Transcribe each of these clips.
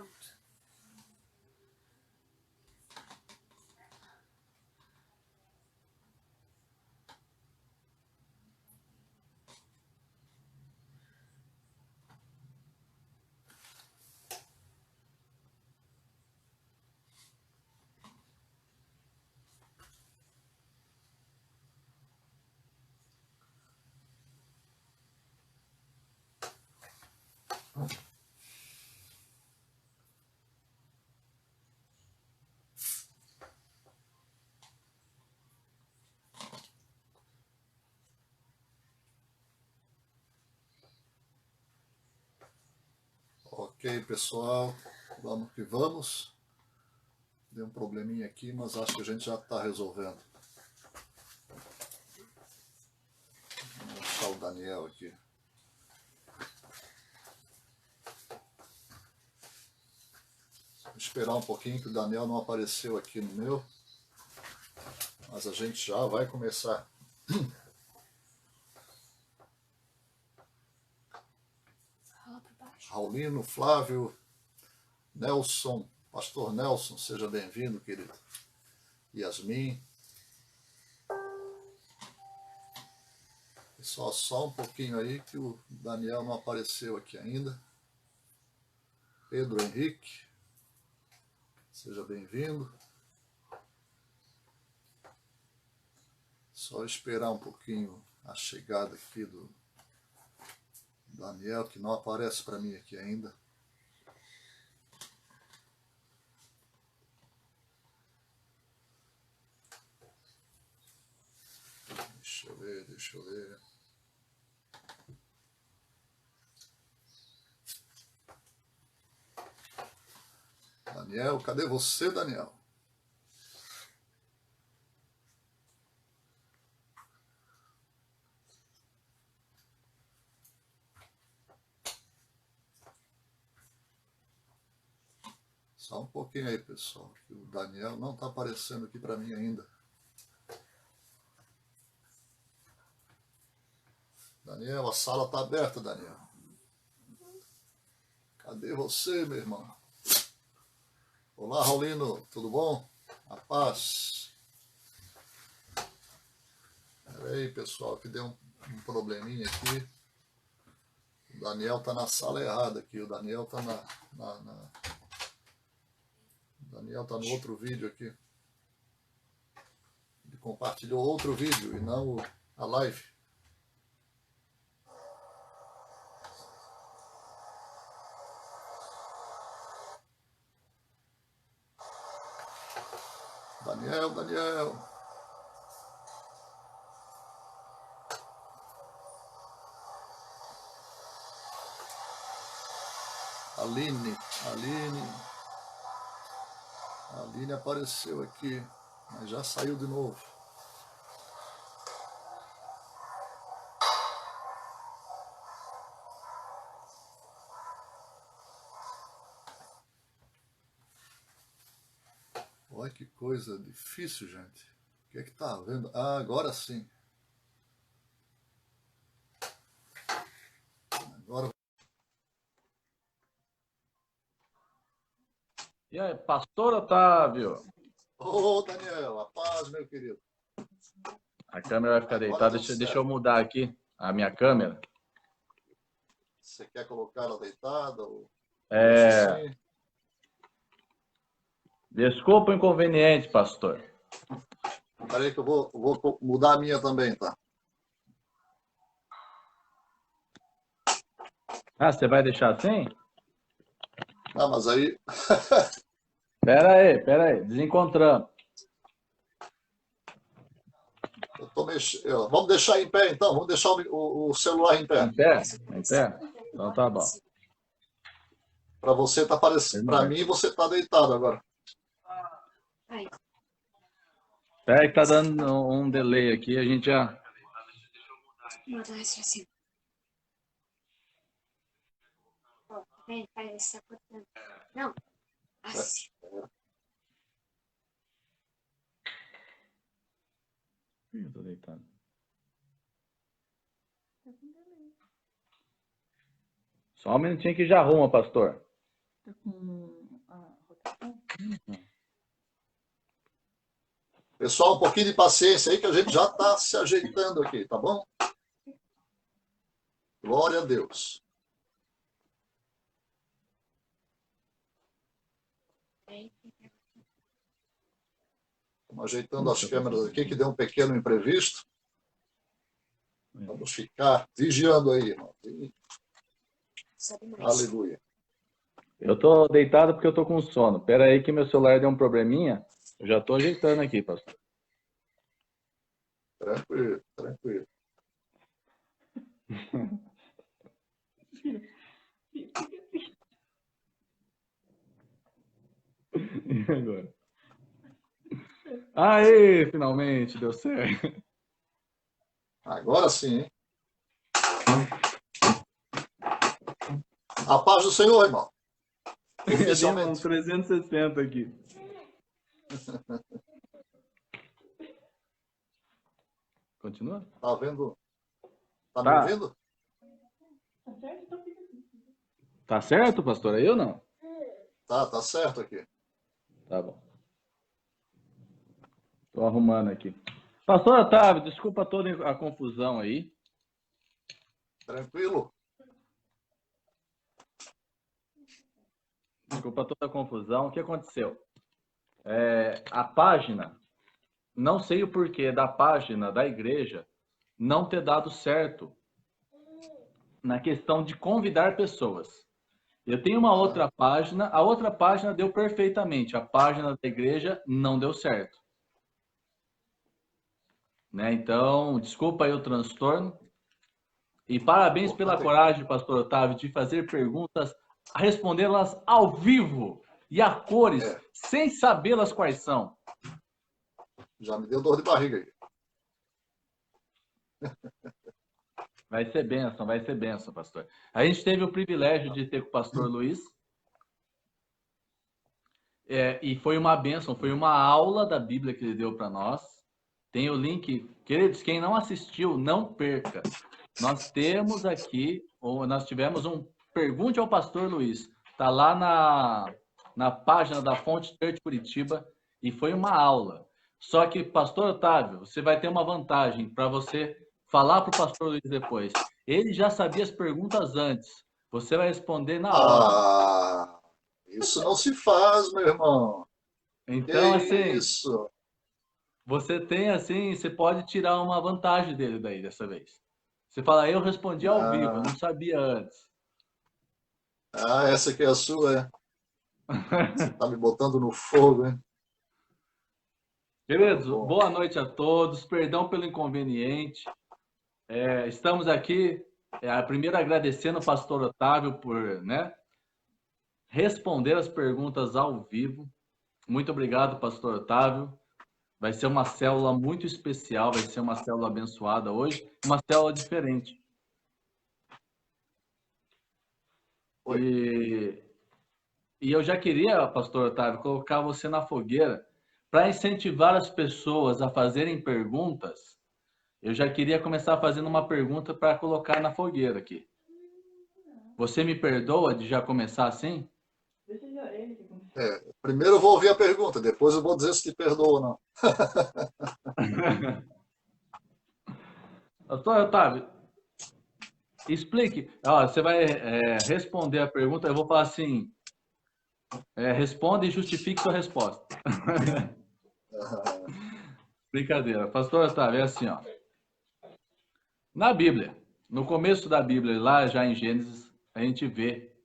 Pronto. Ok, pessoal, vamos que vamos. Deu um probleminha aqui, mas acho que a gente já está resolvendo. Vou deixar o Daniel aqui. Vou esperar um pouquinho que o Daniel não apareceu aqui no meu. Mas a gente já vai começar. Raulino, Flávio, Nelson, Pastor Nelson, seja bem-vindo, querido. Yasmin. Pessoal, só um pouquinho aí que o Daniel não apareceu aqui ainda. Pedro Henrique, seja bem-vindo. Só esperar um pouquinho a chegada aqui do Daniel, que não aparece para mim aqui ainda. Deixa eu ver. Daniel, cadê você, Daniel? Só um pouquinho aí, pessoal, que o Daniel não está aparecendo aqui para mim ainda. Daniel, a sala está aberta, Daniel. Cadê você, meu irmão? Olá, Raulino, tudo bom? A paz. Pera aí, pessoal, que deu um probleminha aqui. O Daniel está na sala errada aqui. O Daniel está O Daniel está no outro vídeo aqui. Ele compartilhou outro vídeo e não a live. Daniel. Aline apareceu aqui, mas já saiu de novo. Olha que coisa difícil, gente. O que é que tá vendo? Ah, agora sim. Agora. E aí, pastor Otávio? Ô, Daniel, a paz, meu querido. A câmera vai ficar deitada. Deixa eu mudar aqui a minha câmera. Você quer colocar ela deitada? Ou... Assim? Desculpa o inconveniente, pastor. Peraí que eu vou mudar a minha também, tá? Ah, você vai deixar assim? Não, mas aí... Pera aí. Desencontramos. Eu tô mexendo. Vamos deixar em pé, então. Vamos deixar o celular em pé. Em pé? Em pé? Então tá bom. Para você tá aparecendo. Para mim, você tá deitado agora. Pera aí que tá dando um delay aqui. A gente já... Não. Assim. Eu tô deitado. Só um minutinho que já arruma, pastor. Tá com Pessoal, um pouquinho de paciência aí que a gente já está se ajeitando aqui, tá bom? Glória a Deus. Estamos ajeitando as câmeras aqui, que deu um pequeno imprevisto. Vamos ficar vigiando aí, irmão. Sabe mais. Aleluia. Eu tô deitado porque eu tô com sono. Pera aí que meu celular deu um probleminha. Eu já tô ajeitando aqui, pastor. Tranquilo, tranquilo. E agora? Aê, finalmente deu certo. Agora sim, hein? A paz do Senhor, irmão. Tem uns 360 aqui. Continua? Tá vendo? Tá me Tá. ouvindo? Tá certo, pastor? Aí ou não? Tá certo aqui. Tá bom. Tô arrumando aqui. Pastor Otávio, desculpa toda a confusão aí. Tranquilo? Desculpa toda a confusão. O que aconteceu? A página, não sei o porquê da página da igreja não ter dado certo na questão de convidar pessoas. Eu tenho uma outra página, a outra página deu perfeitamente, a página da igreja não deu certo. Né? Então, desculpa aí o transtorno. E parabéns pela coragem, pastor Otávio, de fazer perguntas, respondê-las ao vivo e a cores, sem sabê-las quais são. Já me deu dor de barriga aí. Vai ser bênção, pastor. A gente teve o privilégio de ter com o pastor Luiz. E foi uma bênção, foi uma aula da Bíblia que ele deu para nós. Tem o link. Queridos, quem não assistiu, não perca. Nós temos aqui, nós tivemos um Pergunte ao Pastor Luiz. Está lá na página da Fonte Church Curitiba e foi uma aula. Só que, pastor Otávio, você vai ter uma vantagem para você falar para o pastor Luiz depois. Ele já sabia as perguntas antes. Você vai responder na hora. Isso não se faz, meu irmão. Então, que assim, isso? você tem assim, você pode tirar uma vantagem dele daí dessa vez. Você fala, eu respondi ao vivo, eu não sabia antes. Essa aqui é a sua, é? Você tá me botando no fogo, hein? Queridos, boa noite a todos. Perdão pelo inconveniente. Estamos aqui, primeiro agradecendo o pastor Otávio por responder as perguntas ao vivo. Muito obrigado, pastor Otávio. Vai ser uma célula muito especial, vai ser uma célula abençoada hoje, uma célula diferente. E eu já queria, pastor Otávio, colocar você na fogueira para incentivar as pessoas a fazerem perguntas. Eu já queria começar fazendo uma pergunta para colocar na fogueira aqui. Você me perdoa de já começar assim? Primeiro eu vou ouvir a pergunta, depois eu vou dizer se te perdoa ou não. Pastor Otávio, explique. Você vai responder a pergunta, eu vou falar assim, responda e justifique sua resposta. Brincadeira. Pastor Otávio, é assim, ó. Na Bíblia, no começo da Bíblia, lá já em Gênesis, a gente vê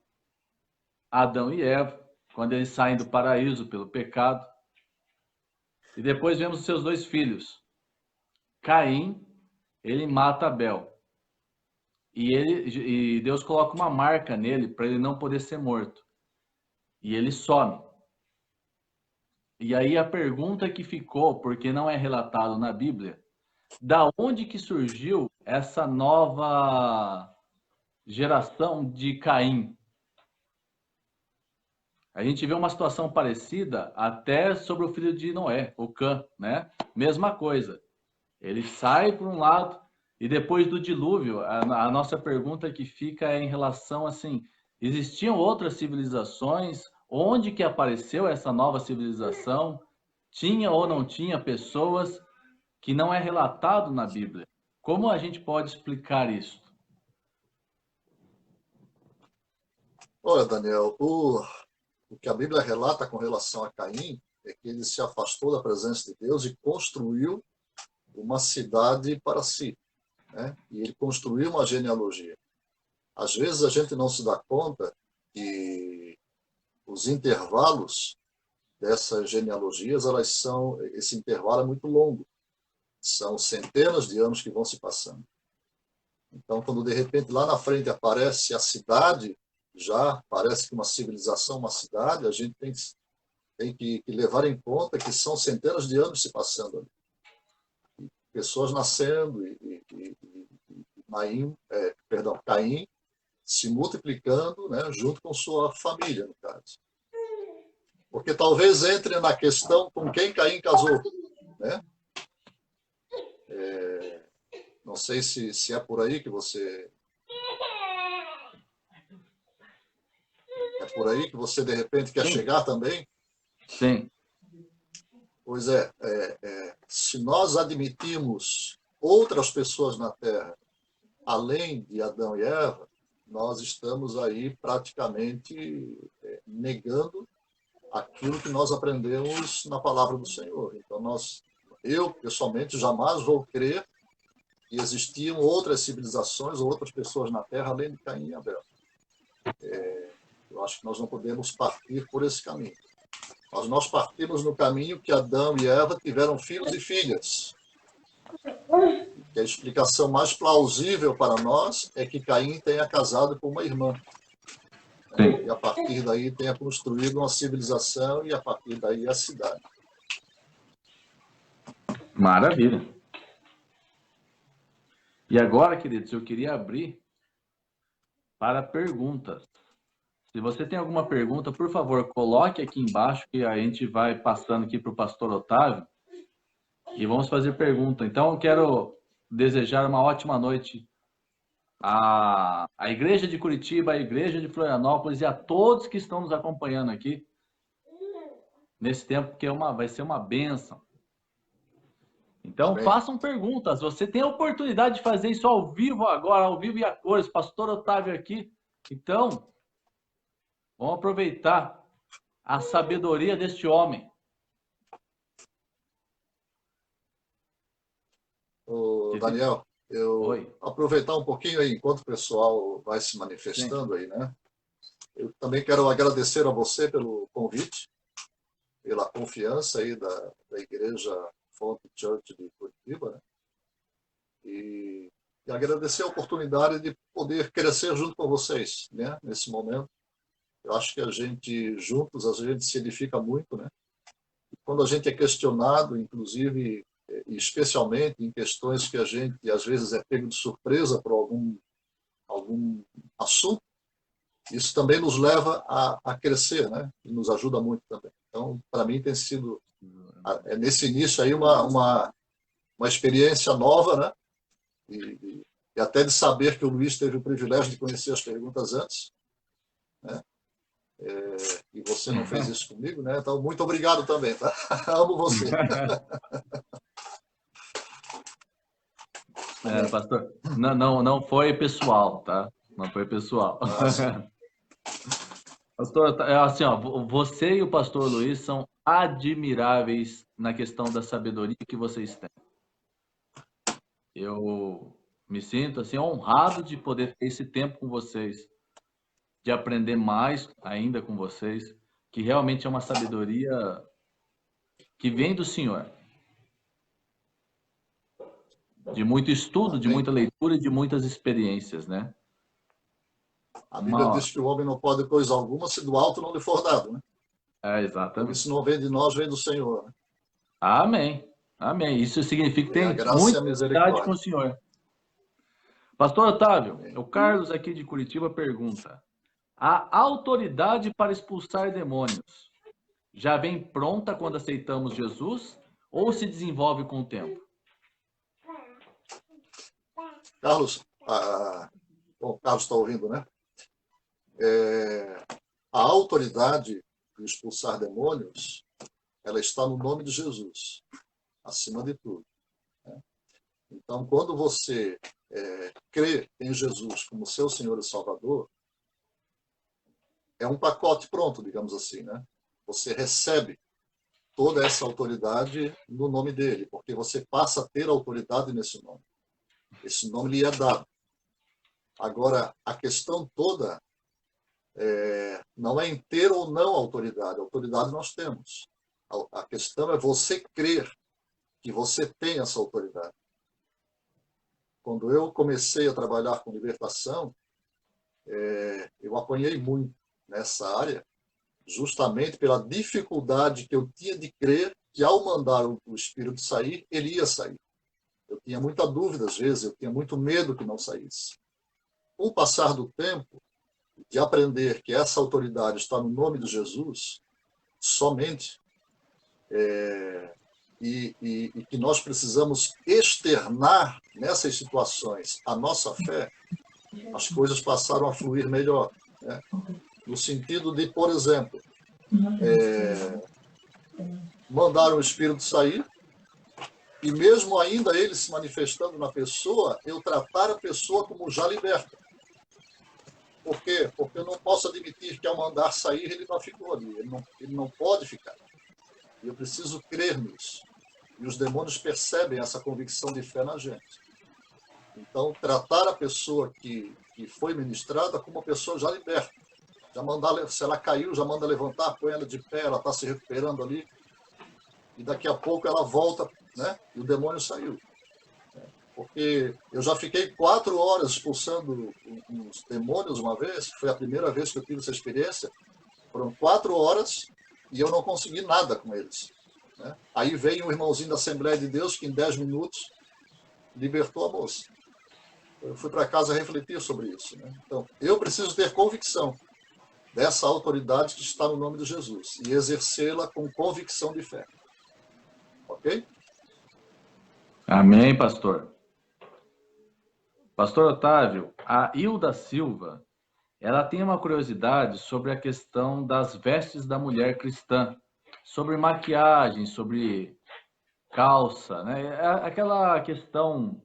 Adão e Eva, quando eles saem do paraíso pelo pecado. E depois vemos os seus dois filhos. Caim, ele mata Abel. E Deus coloca uma marca nele para ele não poder ser morto. E ele some. E aí a pergunta que ficou, porque não é relatado na Bíblia, da onde que surgiu essa nova geração de Caim? A gente vê uma situação parecida até sobre o filho de Noé, o Cã, né? Mesma coisa. Ele sai por um lado e depois do dilúvio, a nossa pergunta que fica é em relação assim, existiam outras civilizações, onde que apareceu essa nova civilização? Tinha ou não tinha pessoas que não é relatado na Bíblia? Como a gente pode explicar isso? Olha, Daniel, o que a Bíblia relata com relação a Caim é que ele se afastou da presença de Deus e construiu uma cidade para si, né? E ele construiu uma genealogia. Às vezes a gente não se dá conta que os intervalos dessas genealogias, esse intervalo é muito longo. São centenas de anos que vão se passando. Então, quando de repente lá na frente aparece a cidade, já parece que uma civilização, uma cidade, a gente tem que levar em conta que são centenas de anos se passando ali. E pessoas nascendo Caim se multiplicando, né, junto com sua família, no caso. Porque talvez entre na questão com quem Caim casou, né? Não sei se é por aí que você... É por aí que você, de repente, quer Sim. chegar também? Sim. Pois é, se nós admitirmos outras pessoas na Terra, além de Adão e Eva, nós estamos aí praticamente negando aquilo que nós aprendemos na palavra do Senhor. Então, eu, pessoalmente, jamais vou crer que existiam outras civilizações ou outras pessoas na Terra além de Caim e Abel. Eu acho que nós não podemos partir por esse caminho. Mas nós partimos no caminho que Adão e Eva tiveram filhos e filhas. Que a explicação mais plausível para nós é que Caim tenha casado com uma irmã. Sim. E a partir daí tenha construído uma civilização e a partir daí a cidade. Maravilha. E agora, queridos, eu queria abrir para perguntas. Se você tem alguma pergunta, por favor, coloque aqui embaixo que a gente vai passando aqui para o pastor Otávio e vamos fazer pergunta. Então, eu quero desejar uma ótima noite à Igreja de Curitiba, à Igreja de Florianópolis e a todos que estão nos acompanhando aqui nesse tempo, que vai ser uma bênção. Então, Amém. façam perguntas. Você tem a oportunidade de fazer isso ao vivo agora, ao vivo e a cores. Pastor Otávio aqui. Então, vamos aproveitar a sabedoria deste homem. Daniel, Oi. aproveitar um pouquinho aí, enquanto o pessoal vai se manifestando aí, né? Eu também quero agradecer a você pelo convite, pela confiança aí da Igreja Fonte Church de Curitiba, né? E agradecer a oportunidade de poder crescer junto com vocês, né? Nesse momento. Eu acho que a gente, juntos, a gente se edifica muito, né? E quando a gente é questionado, inclusive, e especialmente em questões que a gente, às vezes, é pego de surpresa por algum assunto, isso também nos leva a crescer, né? E nos ajuda muito também. Então, para mim, tem sido, nesse início aí, uma experiência nova, né? E até de saber que o Luiz teve o privilégio de conhecer as perguntas antes, né? E você não fez isso comigo, né? Então, muito obrigado também, tá? Amo você. Pastor, não foi pessoal, tá? Não foi pessoal. Pastor, assim, ó, você e o pastor Luiz são admiráveis na questão da sabedoria que vocês têm. Eu me sinto assim honrado de poder ter esse tempo com vocês, de aprender mais ainda com vocês, que realmente é uma sabedoria que vem do Senhor. De muito estudo, de muita leitura e de muitas experiências, né? A Bíblia diz que o homem não pode coisa alguma se do alto não lhe for dado, né? Exatamente. Isso não vem de nós, vem do Senhor, né? Amém. Amém. Isso significa que tem muita amizade com o Senhor. Pastor Otávio, o Carlos aqui de Curitiba pergunta: a autoridade para expulsar demônios já vem pronta quando aceitamos Jesus ou se desenvolve com o tempo? Carlos, bom, Carlos está ouvindo, né? A autoridade e expulsar demônios, ela está no nome de Jesus, acima de tudo. Né? Então, quando você crê em Jesus como seu Senhor e Salvador, é um pacote pronto, digamos assim, né? Você recebe toda essa autoridade no nome dele, porque você passa a ter autoridade nesse nome. Esse nome lhe é dado. Agora, a questão toda não é em ter ou não autoridade. Autoridade nós temos. A questão é você crer que você tem essa autoridade. Quando eu comecei a trabalhar com libertação, eu apanhei muito nessa área, justamente pela dificuldade que eu tinha de crer que ao mandar o espírito sair, ele ia sair. Eu tinha muita dúvida às vezes, eu tinha muito medo que não saísse. Com o passar do tempo, de aprender que essa autoridade está no nome de Jesus, somente, e que nós precisamos externar nessas situações a nossa fé, as coisas passaram a fluir melhor. Né? No sentido de, por exemplo, mandar o espírito sair, e mesmo ainda ele se manifestando na pessoa, eu tratar a pessoa como já liberta. Por quê? Porque eu não posso admitir que ao mandar sair ele não ficou ali, ele não pode ficar. E eu preciso crer nisso. E os demônios percebem essa convicção de fé na gente. Então, tratar a pessoa que foi ministrada como uma pessoa já liberta. Já mandar, se ela caiu, já manda levantar, põe ela de pé, ela está se recuperando ali. E daqui a pouco ela volta, né? E o demônio saiu. Porque eu já fiquei 4 horas expulsando uns demônios uma vez, foi a primeira vez que eu tive essa experiência. Foram 4 horas e eu não consegui nada com eles. Né? Aí veio um irmãozinho da Assembleia de Deus que em 10 minutos libertou a moça. Eu fui para casa refletir sobre isso. Né? Então, eu preciso ter convicção dessa autoridade que está no nome de Jesus e exercê-la com convicção de fé. Ok? Amém, pastor. Pastor Otávio, a Hilda Silva, ela tem uma curiosidade sobre a questão das vestes da mulher cristã, sobre maquiagem, sobre calça, né? Aquela questão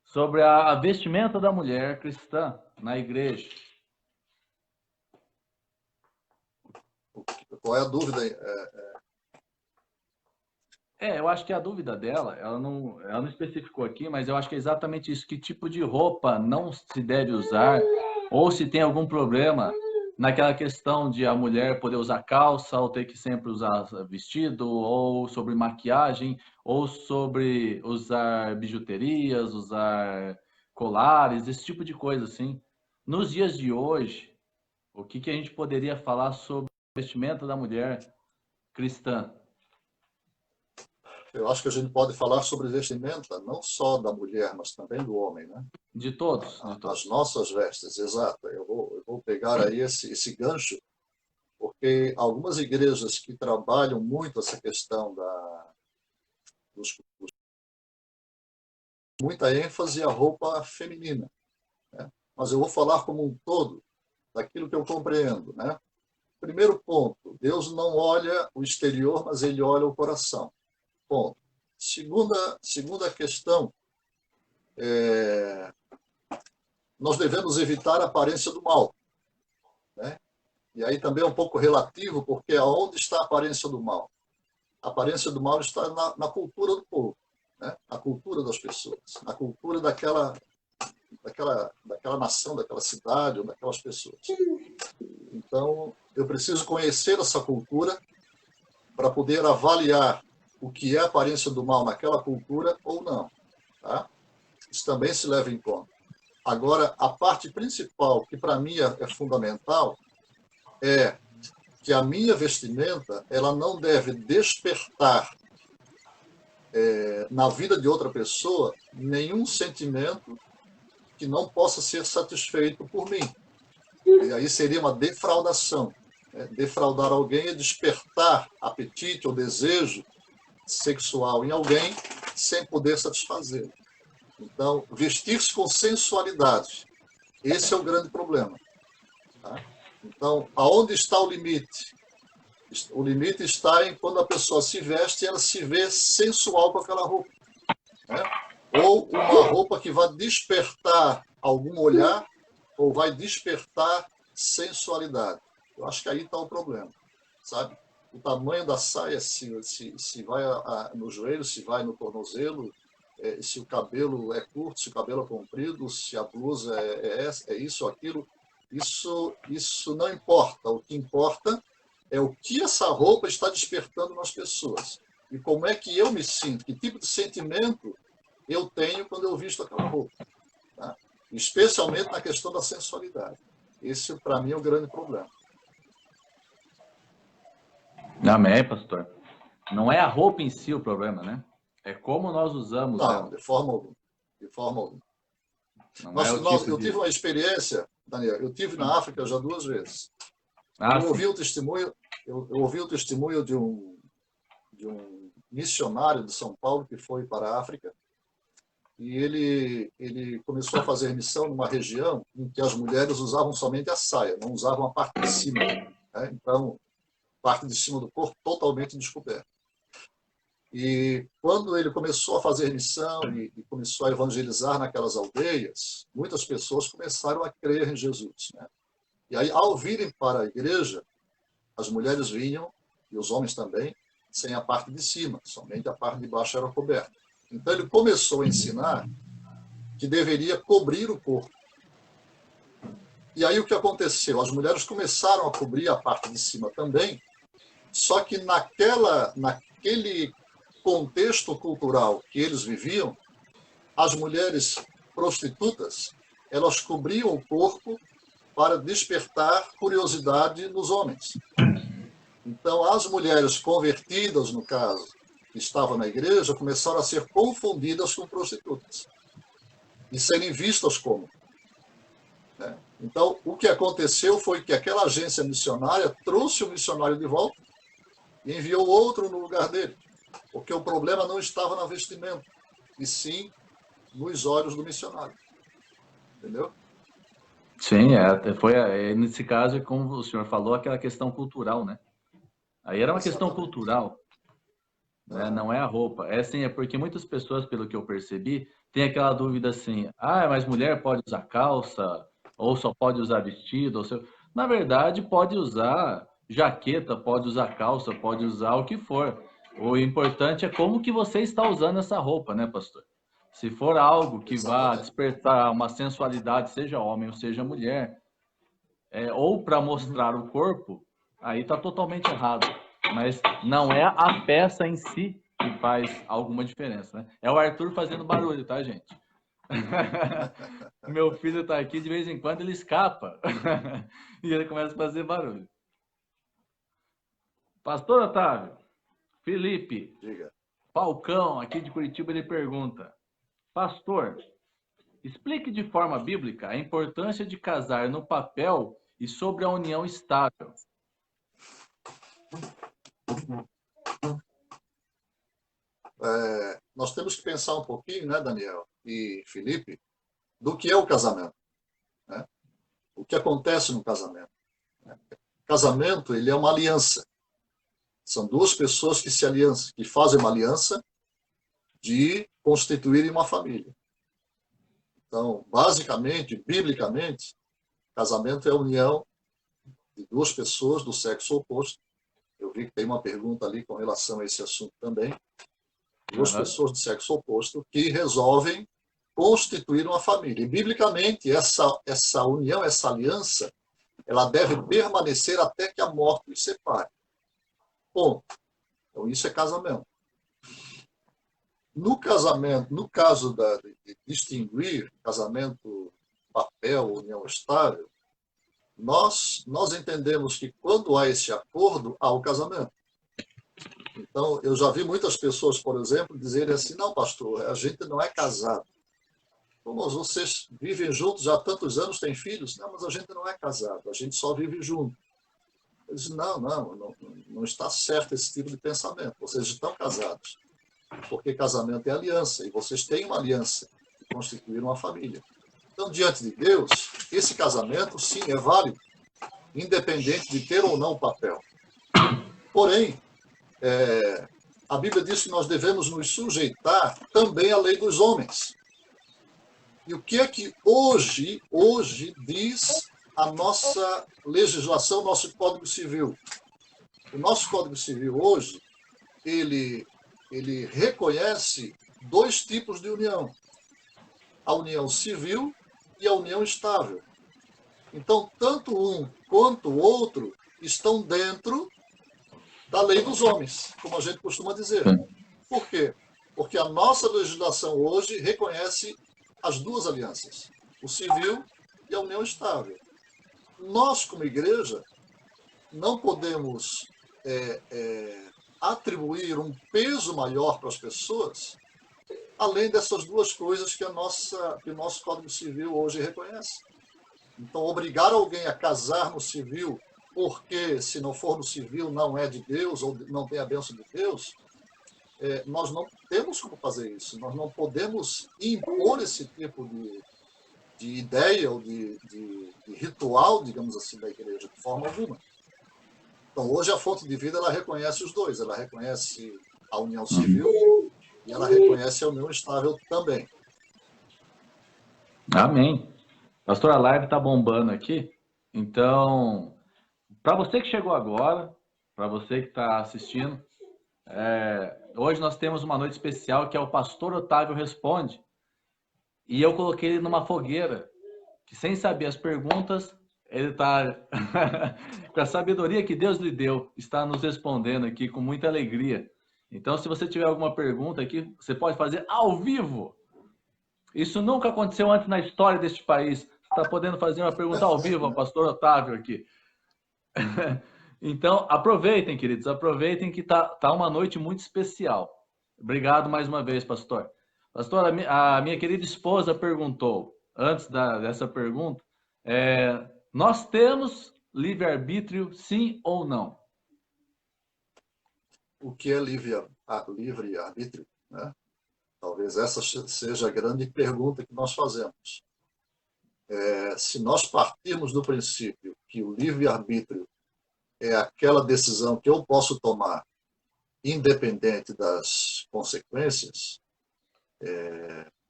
sobre a vestimenta da mulher cristã na igreja. Qual é a dúvida aí? Eu acho que a dúvida dela, ela não especificou aqui, mas eu acho que é exatamente isso. Que tipo de roupa não se deve usar, ou se tem algum problema naquela questão de a mulher poder usar calça, ou ter que sempre usar vestido, ou sobre maquiagem, ou sobre usar bijuterias, usar colares, esse tipo de coisa, assim. Nos dias de hoje, o que a gente poderia falar sobre o vestimento da mulher cristã? Eu acho que a gente pode falar sobre vestimenta, não só da mulher, mas também do homem, né? De todos, de As todos. nossas vestes, exato. Eu vou pegar aí esse gancho, porque algumas igrejas que trabalham muito essa questão muita ênfase à roupa feminina, né? Mas eu vou falar como um todo, daquilo que eu compreendo, né? Primeiro ponto, Deus não olha o exterior, mas ele olha o coração. Ponto. Segunda questão, nós devemos evitar a aparência do mal. Né? E aí também é um pouco relativo, porque aonde está a aparência do mal? A aparência do mal está na cultura do povo, né? Na cultura das pessoas, na cultura daquela nação, daquela cidade ou daquelas pessoas. Então, eu preciso conhecer essa cultura para poder avaliar o que é a aparência do mal naquela cultura ou não. Tá? Isso também se leva em conta. Agora, a parte principal, que para mim é fundamental, é que a minha vestimenta ela não deve despertar na vida de outra pessoa nenhum sentimento que não possa ser satisfeito por mim. E aí seria uma defraudação. Defraudar alguém é despertar apetite ou desejo sexual em alguém sem poder satisfazê-lo. Então, vestir-se com sensualidade, esse é o grande problema. Tá? Então, aonde está o limite O limite está em quando a pessoa se veste e ela se vê sensual com aquela roupa, né? Ou uma roupa que vai despertar algum olhar ou vai despertar sensualidade. Eu acho que aí está o problema, sabe? O tamanho da saia, se vai no joelho, se vai no tornozelo, se o cabelo é curto, se o cabelo é comprido, se a blusa é isso ou aquilo, isso não importa. O que importa é o que essa roupa está despertando nas pessoas. E como é que eu me sinto, que tipo de sentimento eu tenho quando eu visto aquela roupa. Tá? Especialmente na questão da sensualidade. Esse, para mim, é o grande problema. Amém, pastor. Não é a roupa em si o problema, né? É como nós usamos Não, ela. de forma alguma. De forma alguma. Eu tive uma experiência, Daniel, eu tive na África já 2 vezes. Eu ouvi o testemunho de um missionário de São Paulo que foi para a África e ele começou a fazer missão numa região em que as mulheres usavam somente a saia, não usavam a parte de cima, né? Então, parte de cima do corpo totalmente descoberta. E quando ele começou a fazer missão e começou a evangelizar naquelas aldeias, muitas pessoas começaram a crer em Jesus, né? E aí, ao virem para a igreja, as mulheres vinham, e os homens também, sem a parte de cima, somente a parte de baixo era coberta. Então ele começou a ensinar que deveria cobrir o corpo. E aí o que aconteceu? As mulheres começaram a cobrir a parte de cima também, só que naquele contexto cultural que eles viviam, as mulheres prostitutas, elas cobriam o corpo para despertar curiosidade nos homens. Então, as mulheres convertidas, no caso, que estavam na igreja, começaram a ser confundidas com prostitutas e serem vistas como. Né? Então, o que aconteceu foi que aquela agência missionária trouxe o missionário de volta e enviou outro no lugar dele, porque o problema não estava na vestimenta, e sim nos olhos do missionário. Entendeu? Sim, nesse caso, como o senhor falou, aquela questão cultural, né? Aí era uma questão cultural, né? Não é a roupa. É porque muitas pessoas, pelo que eu percebi, tem aquela dúvida assim, mas mulher pode usar calça, ou só pode usar vestido, Na verdade, pode usar jaqueta, pode usar calça, pode usar o que for. O importante é como que você está usando essa roupa, né, pastor? Se for algo que vá despertar uma sensualidade, seja homem ou seja mulher, ou para mostrar o corpo, aí está totalmente errado. Mas não é a peça em si que faz alguma diferença, né? É o Arthur fazendo barulho, tá, gente? Meu filho está aqui, de vez em quando ele escapa e ele começa a fazer barulho. Pastor Otávio, Felipe, Diga. Falcão, aqui de Curitiba, ele pergunta: pastor, explique de forma bíblica a importância de casar no papel e sobre a união estável. Nós temos que pensar um pouquinho, né, Daniel e Felipe, do que é o casamento, né? O que acontece no casamento. Né? O casamento, ele é uma aliança. São 2 pessoas que se aliançam, que fazem uma aliança de constituírem uma família. Então, basicamente, biblicamente, casamento é a união de 2 pessoas do sexo oposto. Eu vi que tem uma pergunta ali com relação a esse assunto também. 2 pessoas do sexo oposto que resolvem constituir uma família. E, biblicamente, essa união, essa aliança, ela deve permanecer até que a morte os separe. Ponto. Então, isso é casamento. No casamento, no caso de distinguir casamento, papel, união estável, nós entendemos que quando há esse acordo, há o casamento. Então, eu já vi muitas pessoas, por exemplo, dizerem assim: não, pastor, a gente não é casado. Como vocês vivem juntos já há tantos anos, têm filhos? Não, mas a gente não é casado, a gente só vive junto. Eu disse: não está certo esse tipo de pensamento. Vocês estão casados, porque casamento é aliança, e vocês têm uma aliança de constituir uma família. Então, diante de Deus, esse casamento, sim, é válido, independente de ter ou não papel. Porém, a Bíblia diz que nós devemos nos sujeitar também à lei dos homens. E o que é que hoje diz a nossa legislação, nosso Código Civil? O nosso Código Civil hoje, ele reconhece dois tipos de união: a união civil e a união estável. Então, tanto um quanto o outro estão dentro da lei dos homens, como a gente costuma dizer. Por quê? Porque a nossa legislação hoje reconhece as duas alianças, o civil e a união estável. Nós, como igreja, não podemos atribuir um peso maior para as pessoas, além dessas duas coisas que o nosso Código Civil hoje reconhece. Então, obrigar alguém a casar no civil, porque se não for no civil não é de Deus, ou não tem a bênção de Deus, nós não temos como fazer isso. Nós não podemos impor esse tipo de ideia ou de ritual, digamos assim, da igreja, de forma alguma. Então, hoje a fonte de vida, ela reconhece os dois. Ela reconhece a união civil e ela reconhece a união estável também. Amém. Pastor, a live está bombando aqui. Então, para você que chegou agora, para você que está assistindo, hoje nós temos uma noite especial que é o Pastor Otávio Responde. E eu coloquei ele numa fogueira, que sem saber as perguntas, ele está, com a sabedoria que Deus lhe deu, está nos respondendo aqui com muita alegria. Então, se você tiver alguma pergunta aqui, você pode fazer ao vivo. Isso nunca aconteceu antes na história deste país. Você está podendo fazer uma pergunta ao vivo ao pastor Otávio aqui. Então, aproveitem, queridos, aproveitem que tá uma noite muito especial. Obrigado mais uma vez, pastor. Pastor, a minha querida esposa perguntou, antes dessa pergunta, nós temos livre-arbítrio, sim ou não? O que é livre-arbítrio, né? Talvez essa seja a grande pergunta que nós fazemos. Se nós partirmos do princípio que o livre-arbítrio é aquela decisão que eu posso tomar independente das consequências,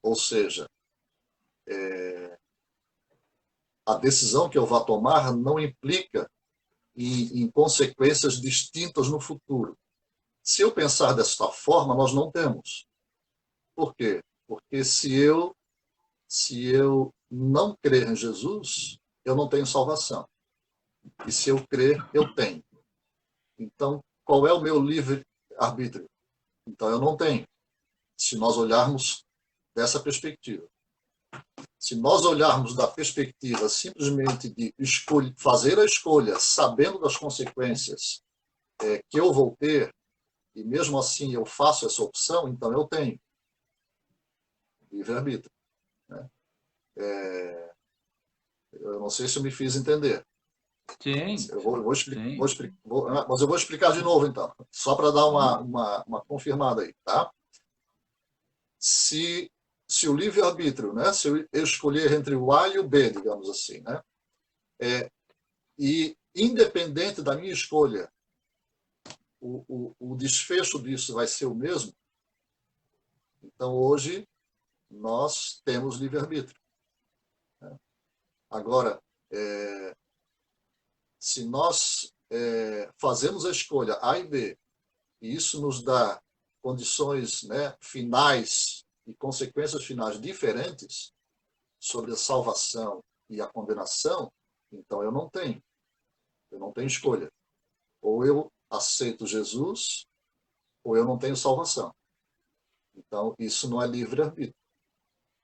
ou seja, a decisão que eu vá tomar não implica em consequências distintas no futuro. Se eu pensar desta forma, nós não temos. Por quê? Porque se eu não crer em Jesus, eu não tenho salvação. E se eu crer, eu tenho. Então, qual é o meu livre-arbítrio? Então, eu não tenho. Se nós olharmos dessa perspectiva. Se nós olharmos da perspectiva simplesmente de fazer a escolha, sabendo das consequências que eu vou ter, e mesmo assim eu faço essa opção, então eu tenho livre-arbítrio, né? Eu não sei se eu me fiz entender. Sim. Mas eu vou explicar de novo, então, só para dar uma confirmada aí, tá? Se o livre-arbítrio, né? Se eu escolher entre o A e o B, digamos assim, né? E independente da minha escolha, o desfecho disso vai ser o mesmo, então hoje nós temos livre-arbítrio, né? Agora, se nós fazemos a escolha A e B, e isso nos dá condições, né, finais e consequências finais diferentes sobre a salvação e a condenação, então eu não tenho escolha. Ou eu aceito Jesus, ou eu não tenho salvação. Então, isso não é livre-arbítrio.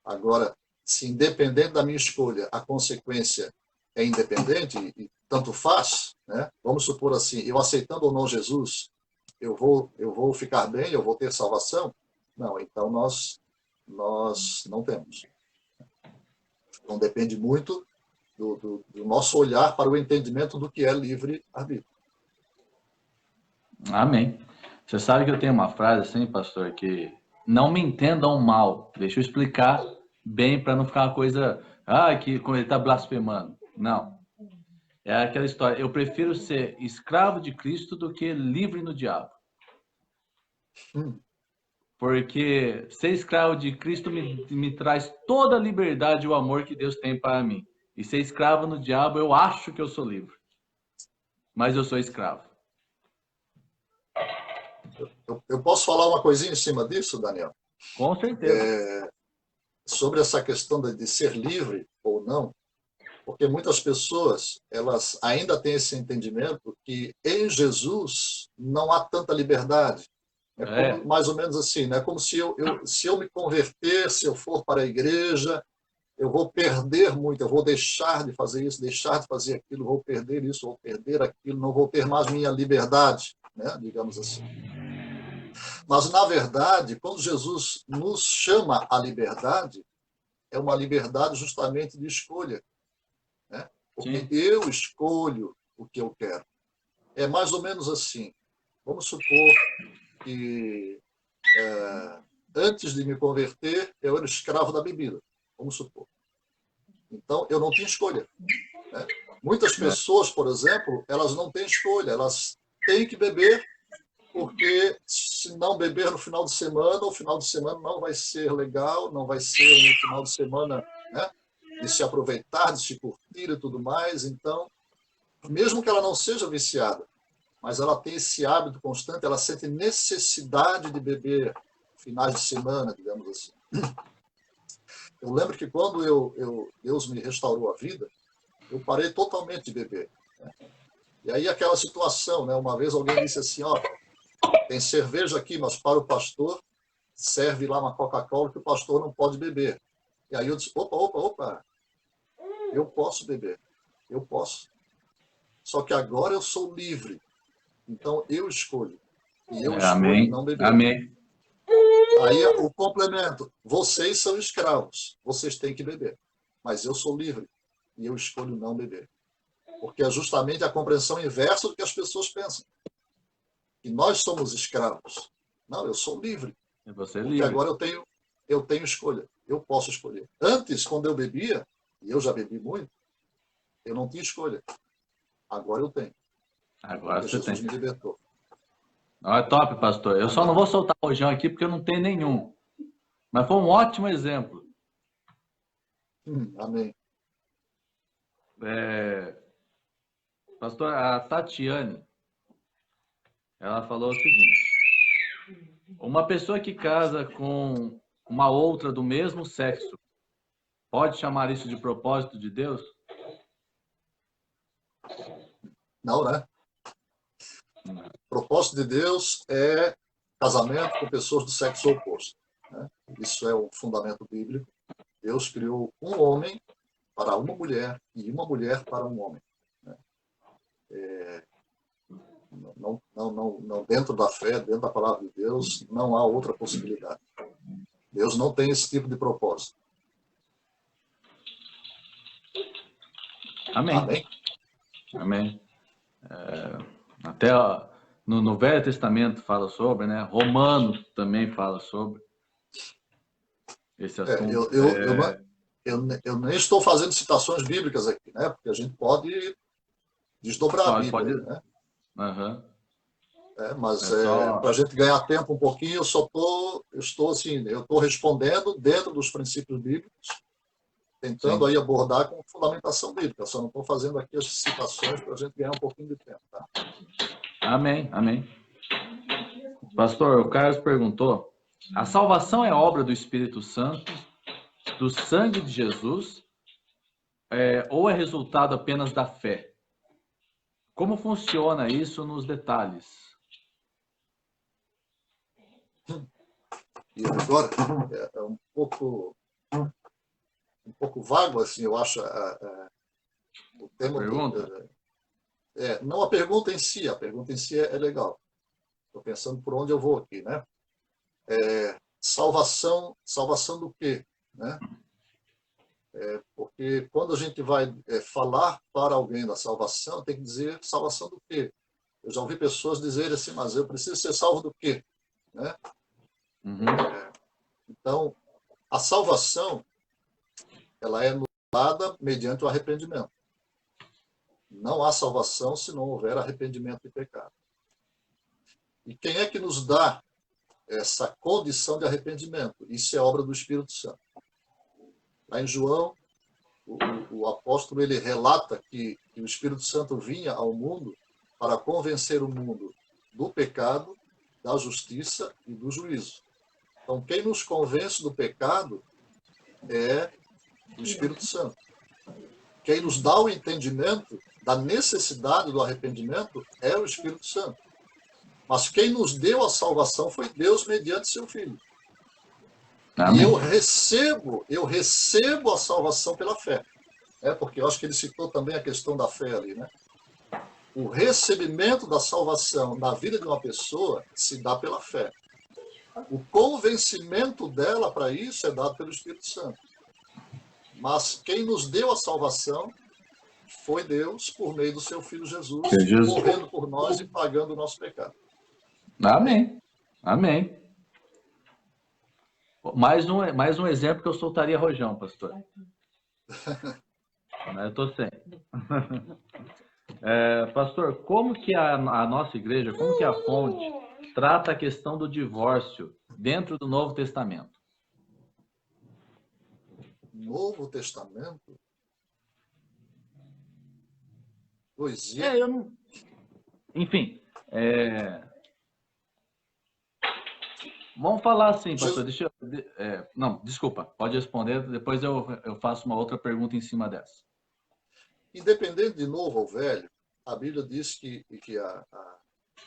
Agora, se independente da minha escolha, a consequência é independente, e tanto faz, né? Vamos supor assim, eu aceitando ou não Jesus, eu vou ficar bem, eu vou ter salvação? Não, então nós não temos. Então depende muito do nosso olhar para o entendimento do que é livre-arbítrio. Amém. Você sabe que eu tenho uma frase assim, pastor, que não me entendam mal. Deixa eu explicar bem para não ficar uma coisa, que ele está blasfemando. Não. É aquela história, eu prefiro ser escravo de Cristo do que livre no diabo. Hum. Porque ser escravo de Cristo me traz toda a liberdade e o amor que Deus tem para mim. E ser escravo no diabo, eu acho que eu sou livre. Mas eu sou escravo. Eu posso falar uma coisinha em cima disso, Daniel? Com certeza. Sobre essa questão de ser livre ou não, porque muitas pessoas elas ainda têm esse entendimento que em Jesus não há tanta liberdade. É como, mais ou menos assim, né? Como se eu me converter, se eu for para a igreja, eu vou perder muito, eu vou deixar de fazer isso, deixar de fazer aquilo, vou perder isso, vou perder aquilo, não vou ter mais minha liberdade, né? Digamos assim. Mas, na verdade, quando Jesus nos chama à liberdade, é uma liberdade justamente de escolha, né? Porque Sim. eu escolho o que eu quero. É mais ou menos assim. Vamos supor que antes de me converter, eu era escravo da bebida. Vamos supor. Então, eu não tinha escolha, né? Muitas pessoas, por exemplo, elas não têm escolha. Elas têm que beber, porque se não beber no final de semana, o final de semana não vai ser legal, não vai ser um final de semana, né, de se aproveitar, de se curtir e tudo mais. Então, mesmo que ela não seja viciada, mas ela tem esse hábito constante, ela sente necessidade de beber finais de semana, digamos assim. Eu lembro que quando Deus me restaurou a vida, eu parei totalmente de beber, né? E aí aquela situação, né? Uma vez alguém disse assim, ó, tem cerveja aqui, mas para o pastor serve lá uma Coca-Cola que o pastor não pode beber. E aí eu disse, opa, eu posso beber, eu posso. Só que agora eu sou livre, então eu escolho. E eu escolho Amém. não beber. Amém. Aí o complemento, vocês são escravos, vocês têm que beber. Mas eu sou livre e eu escolho não beber. Porque é justamente a compreensão inversa do que as pessoas pensam. Que nós somos escravos. Não, eu sou livre. E você é Porque livre. agora eu tenho escolha. Eu posso escolher. Antes, quando eu bebia, e eu já bebi muito, eu não tinha escolha. Agora eu tenho. Agora Porque você Jesus tem. me libertou. Não, é top, pastor. Eu só não vou soltar o rojão aqui porque eu não tenho nenhum. Mas foi um ótimo exemplo. Amém. Pastor, a Tatiane, ela falou o seguinte: uma pessoa que casa com uma outra do mesmo sexo, pode chamar isso de propósito de Deus? Não, né? O propósito de Deus é casamento com pessoas do sexo oposto, né? Isso é o fundamento bíblico. Deus criou um homem para uma mulher e uma mulher para um homem, né? Não, dentro da fé, dentro da palavra de Deus, não há outra possibilidade. Deus não tem esse tipo de propósito. Amém. Amém? Amém. Até no Velho Testamento fala sobre, né? Romanos também fala sobre esse assunto. Eu nem estou fazendo citações bíblicas aqui, né? Porque a gente pode desdobrar a Bíblia, pode. né? Uhum. Mas para a gente ganhar tempo um pouquinho, eu estou respondendo dentro dos princípios bíblicos, tentando aí abordar com fundamentação bíblica. Só não estou fazendo aqui as citações para a gente ganhar um pouquinho de tempo, tá? Amém, amém. Pastor, o Carlos perguntou: a salvação é obra do Espírito Santo, do sangue de Jesus, ou é resultado apenas da fé? Como funciona isso nos detalhes? E agora é um pouco vago, assim, eu acho, o tema. Pergunta? Não a pergunta em si, é legal. Estou pensando por onde eu vou aqui, né? Salvação do quê, né? Porque quando a gente vai falar para alguém da salvação, tem que dizer salvação do quê? Eu já ouvi pessoas dizerem assim, mas eu preciso ser salvo do quê? Né? Uhum. Então, a salvação, ela é dada mediante o arrependimento. Não há salvação se não houver arrependimento de pecado. E quem é que nos dá essa condição de arrependimento? Isso é obra do Espírito Santo. Lá em João, o apóstolo ele relata que o Espírito Santo vinha ao mundo para convencer o mundo do pecado, da justiça e do juízo. Então, quem nos convence do pecado é o Espírito Santo. Quem nos dá o entendimento da necessidade do arrependimento é o Espírito Santo. Mas quem nos deu a salvação foi Deus mediante seu Filho. Amém. E eu recebo a salvação pela fé. Porque eu acho que ele citou também a questão da fé ali, né? O recebimento da salvação na vida de uma pessoa se dá pela fé. O convencimento dela para isso é dado pelo Espírito Santo. Mas quem nos deu a salvação foi Deus por meio do seu Filho Jesus, morrendo por nós e pagando o nosso pecado. Amém. Amém. Mais um exemplo que eu soltaria rojão, pastor. Eu estou sem. Pastor, como que a nossa igreja, como que a fonte trata a questão do divórcio dentro do Novo Testamento? Novo Testamento? Poesia. Enfim, vamos falar assim, pastor. Não, desculpa, pode responder, depois eu faço uma outra pergunta em cima dessa. Independente de novo ou velho, a Bíblia diz que a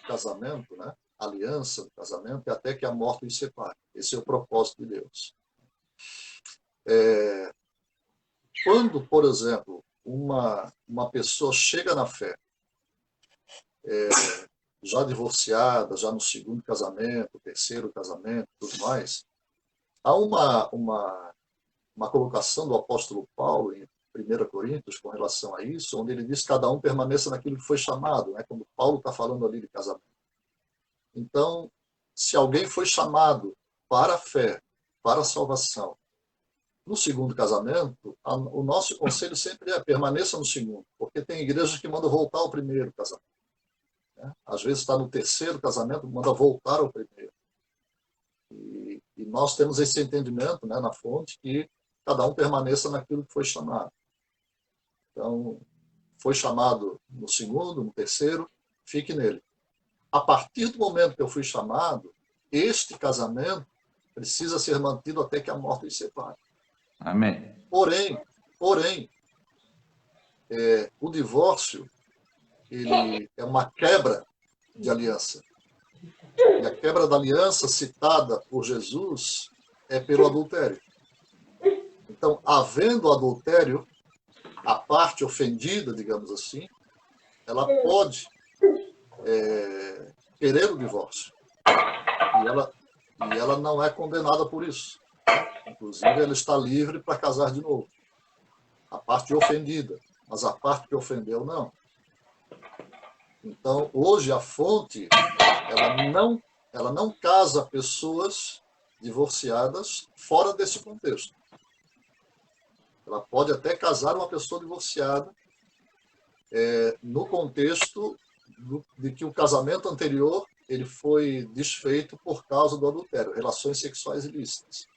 casamento, né, a aliança do casamento, é até que a morte os separe. Esse é o propósito de Deus. Quando, por exemplo, uma pessoa chega na fé, já divorciada, já no segundo casamento, terceiro casamento, tudo mais, há uma colocação do apóstolo Paulo em 1 Coríntios com relação a isso, onde ele diz que cada um permaneça naquilo que foi chamado, né? Quando Paulo está falando ali de casamento. Então, se alguém foi chamado para a fé, para a salvação, no segundo casamento, o nosso conselho sempre é permaneça no segundo, porque tem igrejas que mandam voltar ao primeiro casamento. Né? Às vezes está no terceiro casamento, manda voltar ao primeiro. E nós temos esse entendimento, né, na fonte que cada um permaneça naquilo que foi chamado. Então, foi chamado no segundo, no terceiro, fique nele. A partir do momento que eu fui chamado, este casamento precisa ser mantido até que a morte os separe. Amém. Porém, o divórcio ele é uma quebra de aliança. E a quebra da aliança citada por Jesus é pelo adultério. Então, havendo adultério, a parte ofendida, digamos assim, ela pode querer o divórcio. E ela não é condenada por isso. Inclusive, ela está livre para casar de novo. A parte ofendida, mas a parte que ofendeu, não. Então, hoje, a fonte, ela não casa pessoas divorciadas fora desse contexto. Ela pode até casar uma pessoa divorciada no contexto de que o casamento anterior ele foi desfeito por causa do adultério, relações sexuais ilícitas,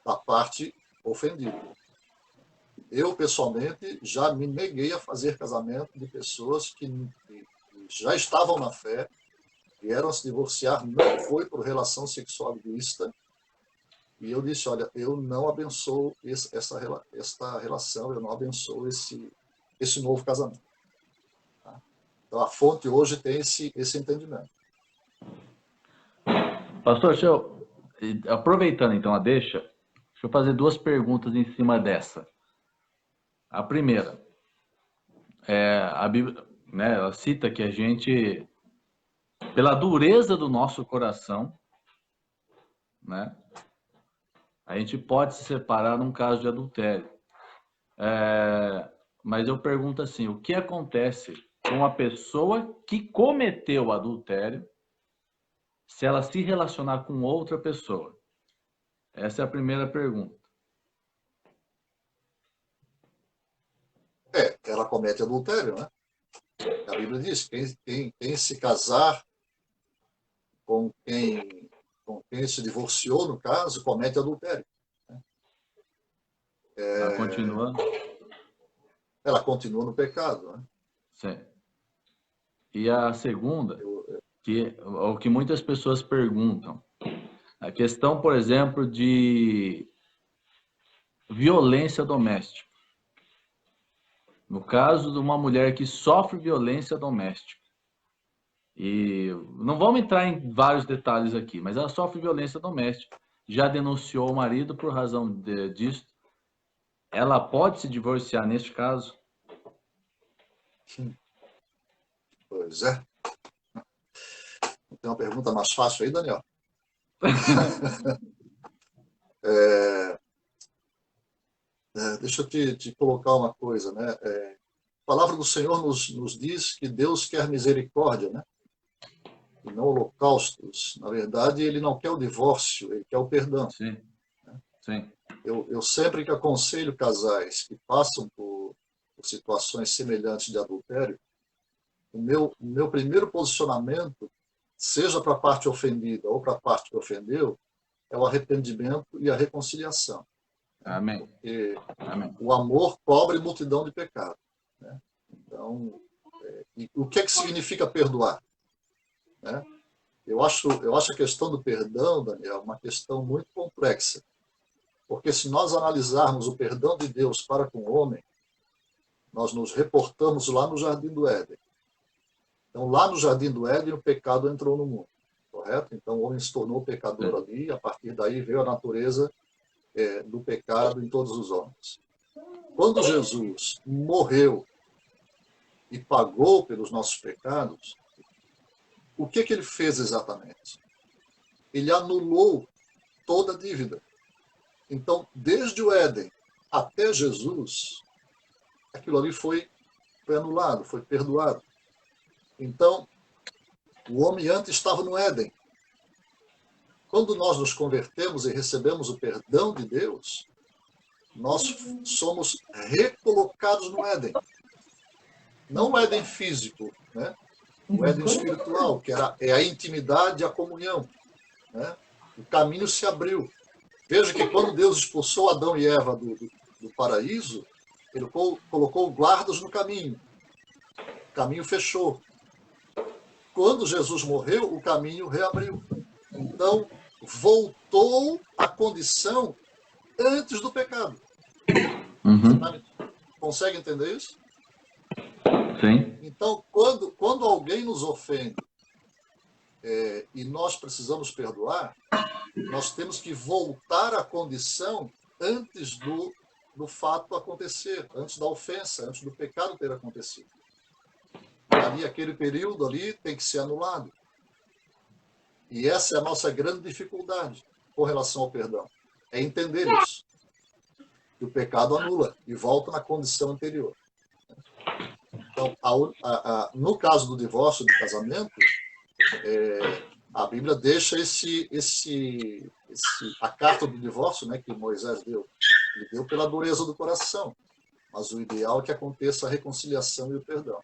da parte ofendida. Eu, pessoalmente, já me neguei a fazer casamento de pessoas que já estavam na fé, vieram se divorciar, não foi por relação sexual ilícita, e eu disse, olha, eu não abençoo esta relação, eu não abençoo esse novo casamento. Tá? Então, a fonte hoje tem esse entendimento. Pastor, aproveitando então a deixa eu fazer duas perguntas em cima dessa. A primeira, a Bíblia, né, ela cita que a gente, pela dureza do nosso coração, né, a gente pode se separar num caso de adultério. Mas eu pergunto assim, o que acontece com a pessoa que cometeu o adultério se ela se relacionar com outra pessoa? Essa é a primeira pergunta. Ela comete adultério, né? A Bíblia diz que quem se casar com quem se divorciou, no caso, comete adultério. Ela continua. Ela continua no pecado. Né? Sim. E a segunda, que o que muitas pessoas perguntam, a questão, por exemplo, de violência doméstica. No caso de uma mulher que sofre violência doméstica. E não vamos entrar em vários detalhes aqui, mas ela sofre violência doméstica, já denunciou o marido por razão disso. Ela pode se divorciar neste caso? Pois é. Tem uma pergunta mais fácil aí, Daniel? Deixa eu te colocar uma coisa, né? A palavra do Senhor nos diz que Deus quer misericórdia, né? E não holocaustos. Na verdade, ele não quer o divórcio, ele quer o perdão. Sim, sim. Eu sempre que aconselho casais que passam por situações semelhantes de adultério, o meu primeiro posicionamento, seja para a parte ofendida ou para a parte que ofendeu, é o arrependimento e a reconciliação. Amém. Porque Amém. o amor cobre multidão de pecados. Né? Então, o que é que significa perdoar? Né? Eu acho a questão do perdão, Daniel, uma questão muito complexa. Porque se nós analisarmos o perdão de Deus para com o homem, nós nos reportamos lá no Jardim do Éden. Então, lá no Jardim do Éden, o pecado entrou no mundo, correto? Então, o homem se tornou pecador ali, e a partir daí veio a natureza do pecado em todos os homens. Quando Jesus morreu e pagou pelos nossos pecados, o que ele fez exatamente? Ele anulou toda a dívida. Então, desde o Éden até Jesus, aquilo ali foi anulado, foi perdoado. Então, o homem antes estava no Éden. Quando nós nos convertemos e recebemos o perdão de Deus, nós somos recolocados no Éden. Não o Éden físico, né? O Éden espiritual, que é a intimidade e a comunhão. Né? O caminho se abriu. Veja que quando Deus expulsou Adão e Eva do paraíso, ele colocou guardas no caminho. O caminho fechou. Quando Jesus morreu, o caminho reabriu. Então, voltou à condição antes do pecado. Uhum. Consegue entender isso? Sim. Então, quando alguém nos ofende e nós precisamos perdoar, nós temos que voltar à condição antes do fato acontecer, antes da ofensa, antes do pecado ter acontecido. Ali, aquele período ali tem que ser anulado. E essa é a nossa grande dificuldade com relação ao perdão. É entender isso. Que o pecado anula e volta na condição anterior. Então, no caso do divórcio, do casamento, a Bíblia deixa a carta do divórcio, né, que Moisés deu. Ele deu pela dureza do coração. Mas o ideal é que aconteça a reconciliação e o perdão.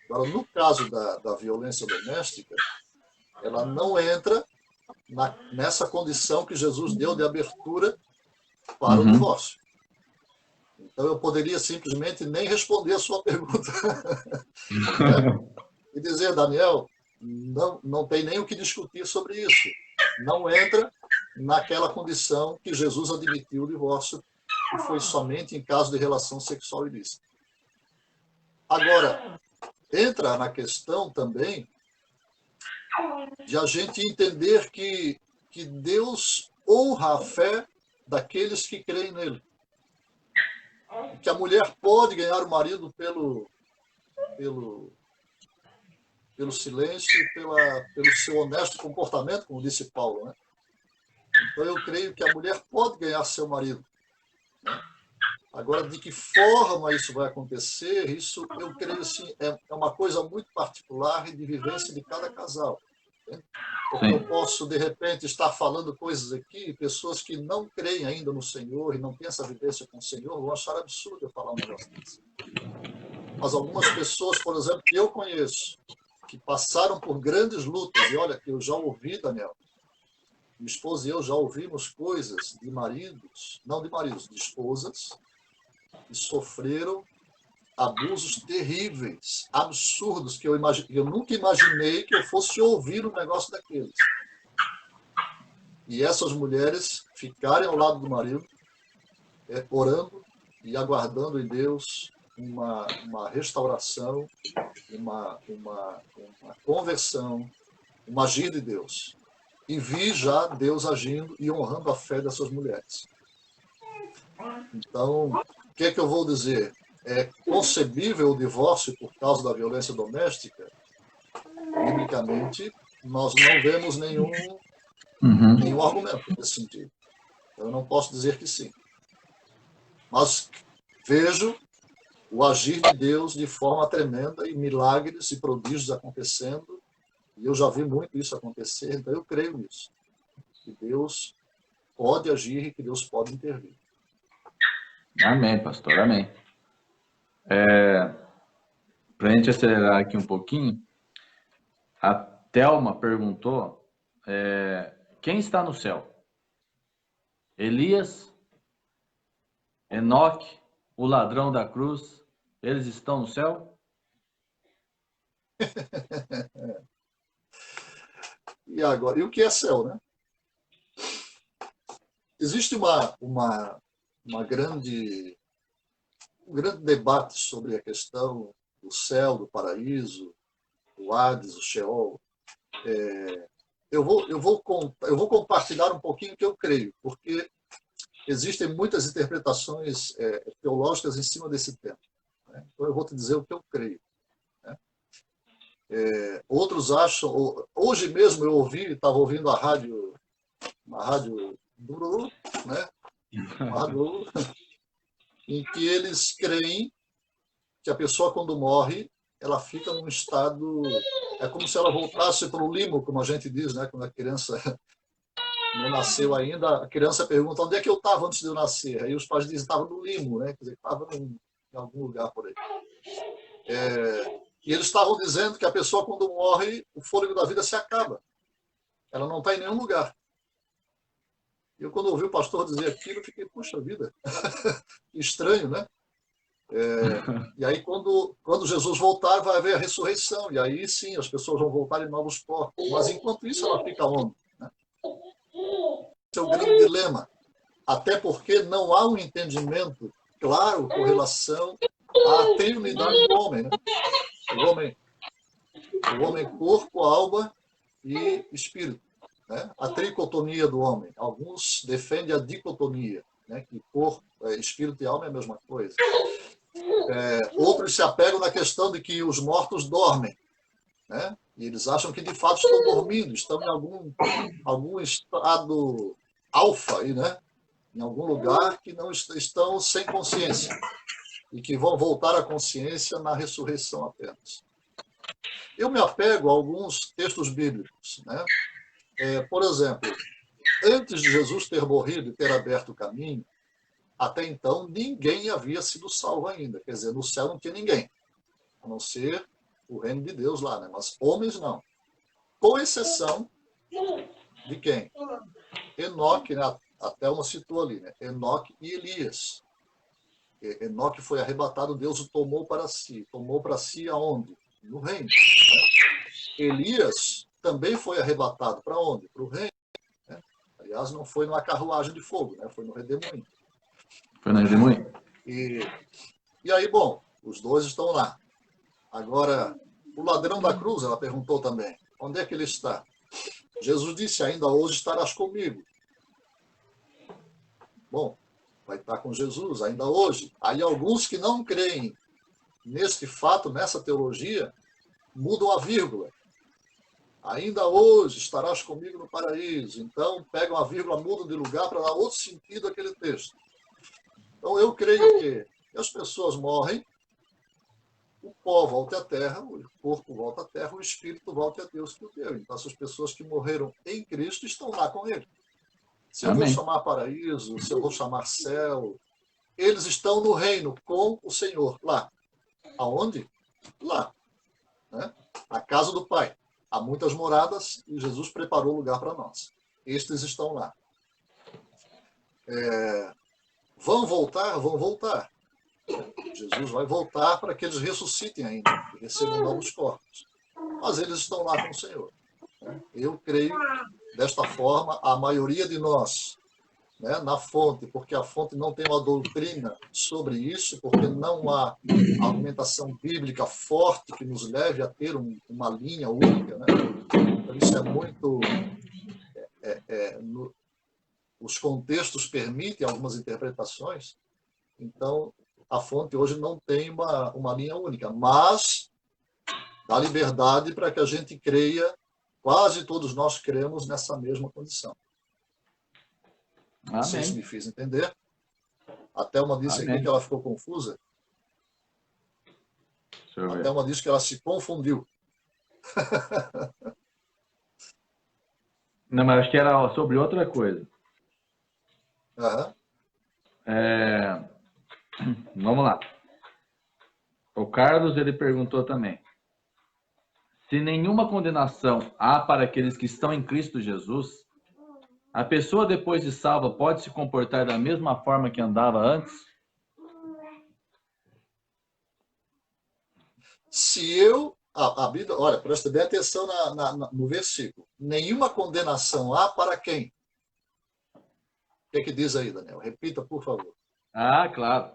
Agora, no caso da violência doméstica, ela não entra nessa condição que Jesus deu de abertura para o divórcio. Então, eu poderia simplesmente nem responder a sua pergunta. E dizer, Daniel, não tem nem o que discutir sobre isso. Não entra naquela condição que Jesus admitiu o divórcio, que foi somente em caso de relação sexual ilícita. Agora, entra na questão também de a gente entender que Deus honra a fé daqueles que creem nele. Que a mulher pode ganhar o marido pelo silêncio e pelo seu honesto comportamento, como disse Paulo. Né? Então, eu creio que a mulher pode ganhar seu marido. Né? Agora, de que forma isso vai acontecer, isso eu creio assim, é uma coisa muito particular e de vivência de cada casal. Né? Porque eu posso, de repente, estar falando coisas aqui, e pessoas que não creem ainda no Senhor e não têm essa vivência com o Senhor vão achar absurdo eu falar um negócio desse. Mas algumas pessoas, por exemplo, que eu conheço, que passaram por grandes lutas, e olha, que eu já ouvi, Daniel, minha esposa e eu já ouvimos coisas de maridos, não de maridos, de esposas, que sofreram abusos terríveis, absurdos, que eu nunca imaginei que eu fosse ouvir um negócio daqueles. E essas mulheres ficarem ao lado do marido, orando e aguardando em Deus uma restauração, uma conversão, um agir de Deus. E vi já Deus agindo e honrando a fé dessas mulheres. Então, o que é que eu vou dizer? É concebível o divórcio por causa da violência doméstica? Biblicamente, nós não vemos nenhum argumento nesse sentido. Eu não posso dizer que sim. Mas vejo o agir de Deus de forma tremenda e milagres e prodígios acontecendo. E eu já vi muito isso acontecer, então eu creio nisso. Que Deus pode agir e que Deus pode intervir. Amém, pastor, amém. Para a gente acelerar aqui um pouquinho, a Thelma perguntou, quem está no céu? Elias, Enoque, o ladrão da cruz, eles estão no céu? E agora, e o que é céu, né? Existe um grande debate sobre a questão do céu, do paraíso, o Hades, o Sheol. Eu vou compartilhar um pouquinho o que eu creio, porque existem muitas interpretações teológicas em cima desse tema. Né? Então eu vou te dizer o que eu creio. Né? Outros acham... Hoje mesmo eu estava ouvindo uma rádio Duru, né? Uma rádio em que eles creem que a pessoa, quando morre, ela fica num estado... É como se ela voltasse para o limbo, como a gente diz, né? Quando a criança não nasceu ainda, a criança pergunta onde é que eu estava antes de eu nascer. Aí os pais dizem que estava no limbo, né? Quer dizer, estava em algum lugar por aí. E eles estavam dizendo que a pessoa, quando morre, o fôlego da vida se acaba. Ela não está em nenhum lugar. E eu, quando ouvi o pastor dizer aquilo, eu fiquei, puxa vida, estranho, né? E aí, quando Jesus voltar, vai haver a ressurreição. E aí, sim, as pessoas vão voltar em novos corpos. Mas, enquanto isso, ela fica onde? Né? Esse é o grande dilema. Até porque não há um entendimento claro com relação à triunidade do homem. Né? O homem corpo, alma e espírito. Né? A tricotomia do homem. Alguns defendem a dicotomia, né? Que corpo, espírito e alma é a mesma coisa. Outros se apegam na questão de que os mortos dormem. Né? E eles acham que, de fato, estão dormindo, estão em algum estado alfa, aí, né? Em algum lugar que não estão sem consciência e que vão voltar à consciência na ressurreição apenas. Eu me apego a alguns textos bíblicos. Né? Por exemplo, antes de Jesus ter morrido e ter aberto o caminho, até então ninguém havia sido salvo ainda. Quer dizer, no céu não tinha ninguém, a não ser o reino de Deus lá, né? Mas homens não. Com exceção de quem? Enoque, né? A Thelma citou ali, né? Enoque e Elias. Enoque foi arrebatado, Deus o tomou para si. Tomou para si aonde? No reino. Elias também foi arrebatado para onde? Para o reino. Né? Aliás, não foi numa carruagem de fogo, né? Foi no redemoinho. Foi no redemoinho. E aí, bom, os dois estão lá. Agora, o ladrão da cruz, ela perguntou também, onde é que ele está? Jesus disse, ainda hoje estarás comigo. Bom, vai estar com Jesus ainda hoje. Aí alguns que não creem neste fato, nessa teologia, mudam a vírgula. Ainda hoje estarás comigo no paraíso. Então, pegam a vírgula, mudam de lugar para dar outro sentido àquele texto. Então, eu creio que as pessoas morrem, o pó volta à terra, o corpo volta à terra, o espírito volta a Deus que o deu. Então, essas pessoas que morreram em Cristo estão lá com Ele. Se eu vou chamar paraíso, se eu vou chamar céu, eles estão no reino com o Senhor, lá. Aonde? Lá, né? A casa do Pai. Há muitas moradas e Jesus preparou lugar para nós. Estes estão lá. Vão voltar? Vão voltar. Jesus vai voltar para que eles ressuscitem ainda e recebam novos corpos. Mas eles estão lá com o Senhor. Eu creio, desta forma, a maioria de nós, né, na fonte, porque a fonte não tem uma doutrina sobre isso, porque não há argumentação bíblica forte que nos leve a ter uma linha única. Né? Então, isso é muito... os contextos permitem algumas interpretações, então a fonte hoje não tem uma linha única, mas dá liberdade para que a gente creia, quase todos nós cremos nessa mesma condição. Não sei se me fiz entender. A Thelma disse aqui que ela ficou confusa. A Thelma disse que ela se confundiu. Não, mas acho que era sobre outra coisa. Uhum. Vamos lá. O Carlos, ele perguntou também. Se nenhuma condenação há para aqueles que estão em Cristo Jesus, a pessoa depois de salva pode se comportar da mesma forma que andava antes? Se eu... A Bíblia, olha, presta bem atenção no versículo. Nenhuma condenação há para quem? O que é que diz aí, Daniel? Repita, por favor. Ah, claro.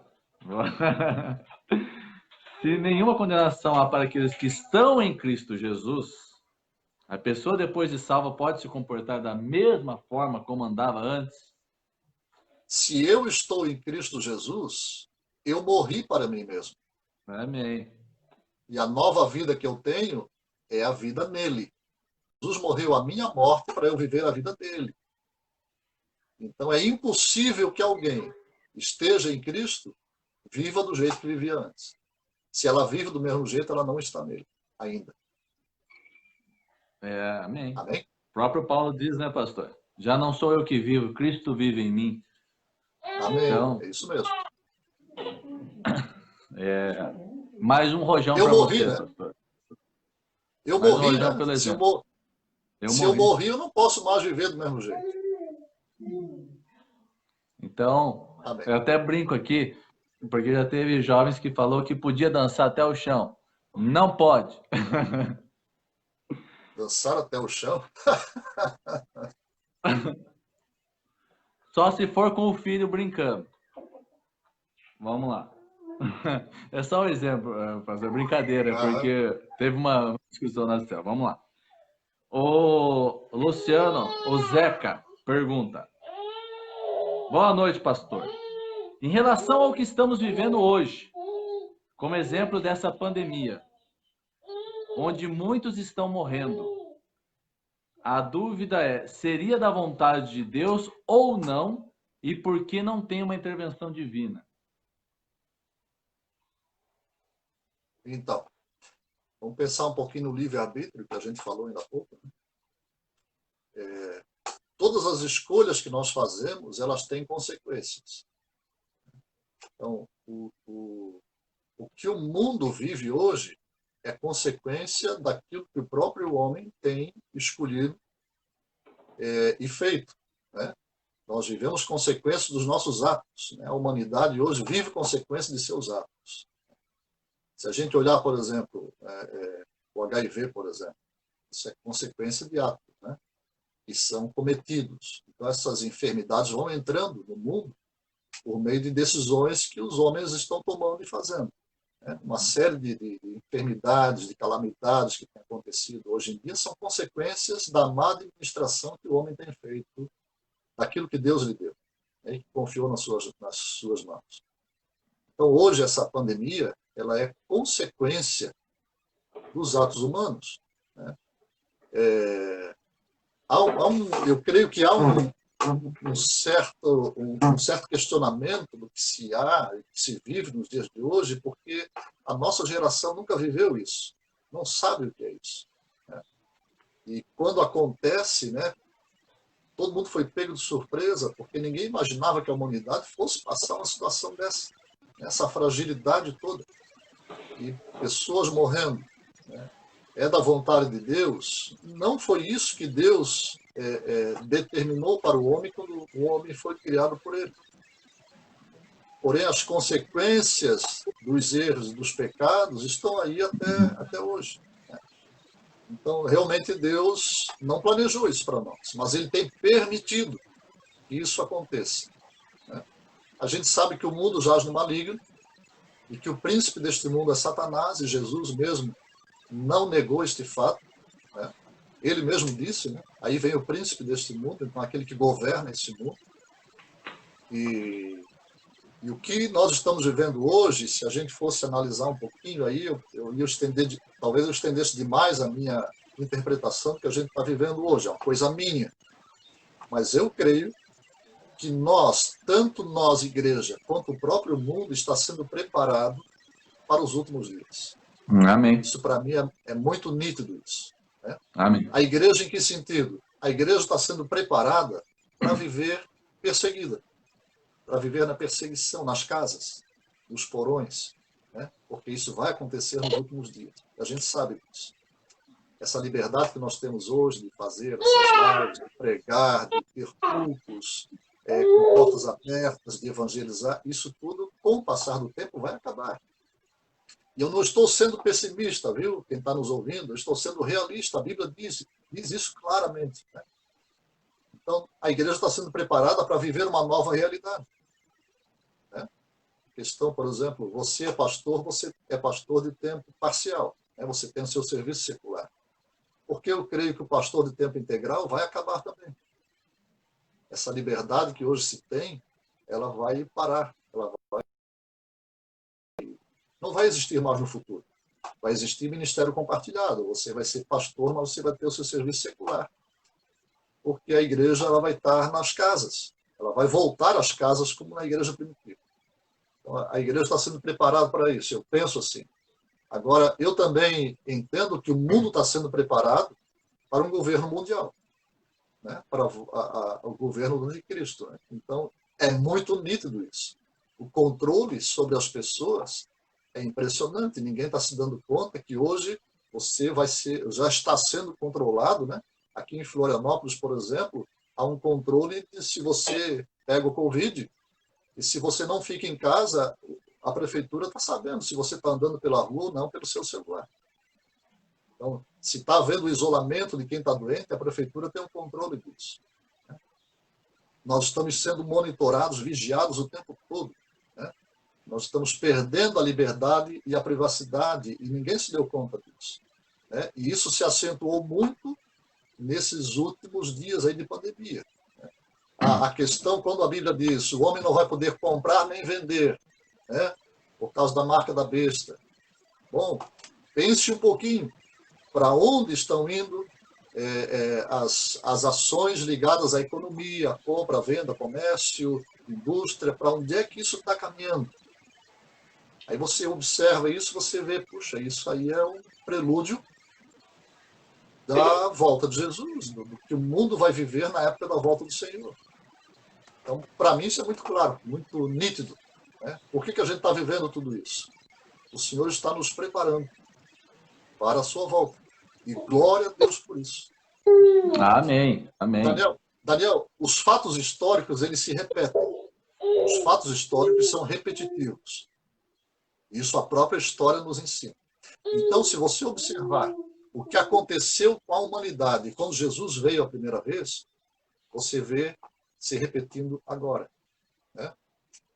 Se nenhuma condenação há para aqueles que estão em Cristo Jesus, a pessoa depois de salva pode se comportar da mesma forma como andava antes? Se eu estou em Cristo Jesus, eu morri para mim mesmo. Amém. E a nova vida que eu tenho é a vida nele. Jesus morreu a minha morte para eu viver a vida dele. Então é impossível que alguém esteja em Cristo, viva do jeito que vivia antes. Se ela vive do mesmo jeito, ela não está nele ainda. Amém. Amém? O próprio Paulo diz, né, pastor? Já não sou eu que vivo, Cristo vive em mim. Amém. Então, é isso mesmo. Mais um rojão para você, né? pastor. Eu morri, né? Se eu morri, eu não posso mais viver do mesmo jeito. Então, amém. Eu até brinco aqui, porque já teve jovens que falou que podia dançar até o chão. Não pode. Dançar até o chão? Só se for com o filho brincando. Vamos lá. É só um exemplo, fazer brincadeira, porque teve uma discussão na célula. Vamos lá. O Luciano, o Zeca, pergunta. Boa noite, pastor. Em relação ao que estamos vivendo hoje, como exemplo dessa pandemia, onde muitos estão morrendo, a dúvida é, seria da vontade de Deus ou não, e por que não tem uma intervenção divina? Então, vamos pensar um pouquinho no livre-arbítrio, que a gente falou ainda há pouco. Né? Todas as escolhas que nós fazemos, elas têm consequências. Então, o que o mundo vive hoje é consequência daquilo que o próprio homem tem escolhido e feito. Né? Nós vivemos consequências dos nossos atos. Né? A humanidade hoje vive consequências de seus atos. Se a gente olhar, por exemplo, o HIV, por exemplo, isso é consequência de atos, né? Que são cometidos. Então, essas enfermidades vão entrando no mundo por meio de decisões que os homens estão tomando e fazendo. Né? Uma série de enfermidades, de calamidades que têm acontecido hoje em dia são consequências da má administração que o homem tem feito daquilo que Deus lhe deu, né? Que confiou nas suas mãos. Então, hoje, essa pandemia ela é consequência dos atos humanos. Né? Eu creio que há um certo questionamento do que se há e que se vive nos dias de hoje, porque a nossa geração nunca viveu isso, não sabe o que é isso. Né? E quando acontece, né, todo mundo foi pego de surpresa, porque ninguém imaginava que a humanidade fosse passar uma situação dessa, essa fragilidade toda. e pessoas morrendo, né, é da vontade de Deus, não foi isso que Deus determinou para o homem quando o homem foi criado por ele. Porém, as consequências dos erros e dos pecados estão aí até hoje. Então, realmente, Deus não planejou isso para nós, mas Ele tem permitido que isso aconteça. A gente sabe que o mundo jaz no maligno e que o príncipe deste mundo é Satanás, e Jesus mesmo não negou este fato. Né? Ele mesmo disse, né? Aí vem o príncipe deste mundo, então aquele que governa esse mundo. E o que nós estamos vivendo hoje, se a gente fosse analisar um pouquinho aí, eu ia estender, talvez eu estendesse demais a minha interpretação do que a gente está vivendo hoje, é uma coisa minha. Mas eu creio que nós, tanto nós, igreja, quanto o próprio mundo, está sendo preparado para os últimos dias. Amém. Isso, para mim, é muito nítido isso. Né? Amém. A igreja, em que sentido? A igreja está sendo preparada para viver perseguida, para viver na perseguição, nas casas, nos porões, né? Porque isso vai acontecer nos últimos dias. A gente sabe disso. Essa liberdade que nós temos hoje de fazer essas lives, de pregar, de ter cultos, com portas abertas, de evangelizar, isso tudo, com o passar do tempo, vai acabar. E eu não estou sendo pessimista, viu? Quem está nos ouvindo, eu estou sendo realista. A Bíblia diz isso claramente. Né? Então, a igreja está sendo preparada para viver uma nova realidade. Né? Questão, por exemplo, você é pastor de tempo parcial. Né? Você tem o seu serviço secular. Porque eu creio que o pastor de tempo integral vai acabar também. Essa liberdade que hoje se tem, ela vai parar. Não vai existir mais no futuro. Vai existir ministério compartilhado. Você vai ser pastor, mas você vai ter o seu serviço secular. Porque a igreja ela vai estar nas casas. Ela vai voltar às casas como na igreja primitiva. Então, a igreja está sendo preparada para isso. Eu penso assim. Agora, eu também entendo que o mundo está sendo preparado para um governo mundial. Né? Para o governo do anticristo. Né? Então, é muito nítido isso. O controle sobre as pessoas é impressionante, ninguém está se dando conta que hoje você já está sendo controlado, né? Aqui em Florianópolis, por exemplo, há um controle de se você pega o Covid e se você não fica em casa, a prefeitura está sabendo se você está andando pela rua ou não pelo seu celular. Então, se está havendo o isolamento de quem está doente, a prefeitura tem um controle disso. Né? Nós estamos sendo monitorados, vigiados o tempo todo. Nós estamos perdendo a liberdade e a privacidade e ninguém se deu conta disso. Né? E isso se acentuou muito nesses últimos dias aí de pandemia. Né? A questão, quando a Bíblia diz o homem não vai poder comprar nem vender, né? Por causa da marca da besta. Bom, pense um pouquinho para onde estão indo as ações ligadas à economia, compra, venda, comércio, indústria, para onde é que isso está caminhando? Aí você observa isso, você vê, puxa, isso aí é um prelúdio da volta de Jesus, do que o mundo vai viver na época da volta do Senhor. Então, para mim, isso é muito claro, muito nítido. Né? Por que a gente está vivendo tudo isso? O Senhor está nos preparando para a sua volta. E glória a Deus por isso. Amém. Amém. Daniel, os fatos históricos, eles se repetem. Os fatos históricos são repetitivos. Isso a própria história nos ensina. Então, se você observar o que aconteceu com a humanidade quando Jesus veio a primeira vez, você vê se repetindo agora. Né?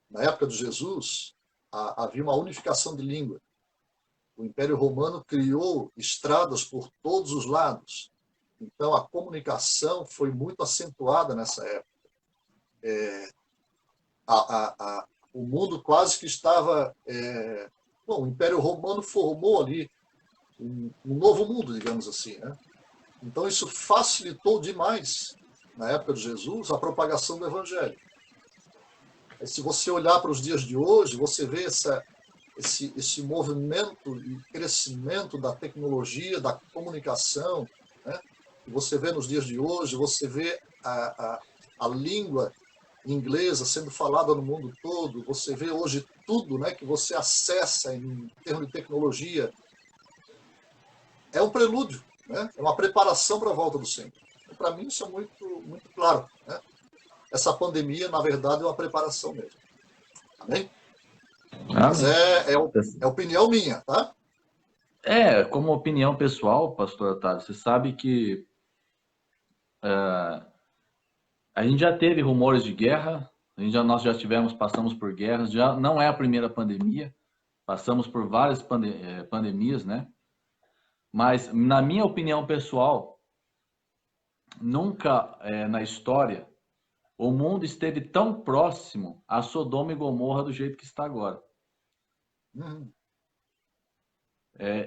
Na época de Jesus, havia uma unificação de língua. O Império Romano criou estradas por todos os lados. Então, a comunicação foi muito acentuada nessa época. O mundo quase que estava... o Império Romano formou ali um novo mundo, digamos assim. Né? Então, isso facilitou demais, na época de Jesus, a propagação do Evangelho. Aí, se você olhar para os dias de hoje, você vê esse movimento e crescimento da tecnologia, da comunicação. Né? Você vê nos dias de hoje, você vê a língua inglesa sendo falada no mundo todo, você vê hoje tudo, né, que você acessa em termos de tecnologia, é um prelúdio, né? É uma preparação para a volta do Senhor. Para mim isso é muito claro, né? Essa pandemia, na verdade, é uma preparação mesmo. Amém? Mas é opinião minha, tá? Como opinião pessoal, pastor Otávio, você sabe que a gente já teve rumores de guerra, nós já passamos por guerras, já não é a primeira pandemia, passamos por várias pandemias, né? Mas, na minha opinião pessoal, nunca na história o mundo esteve tão próximo a Sodoma e Gomorra do jeito que está agora. Uhum.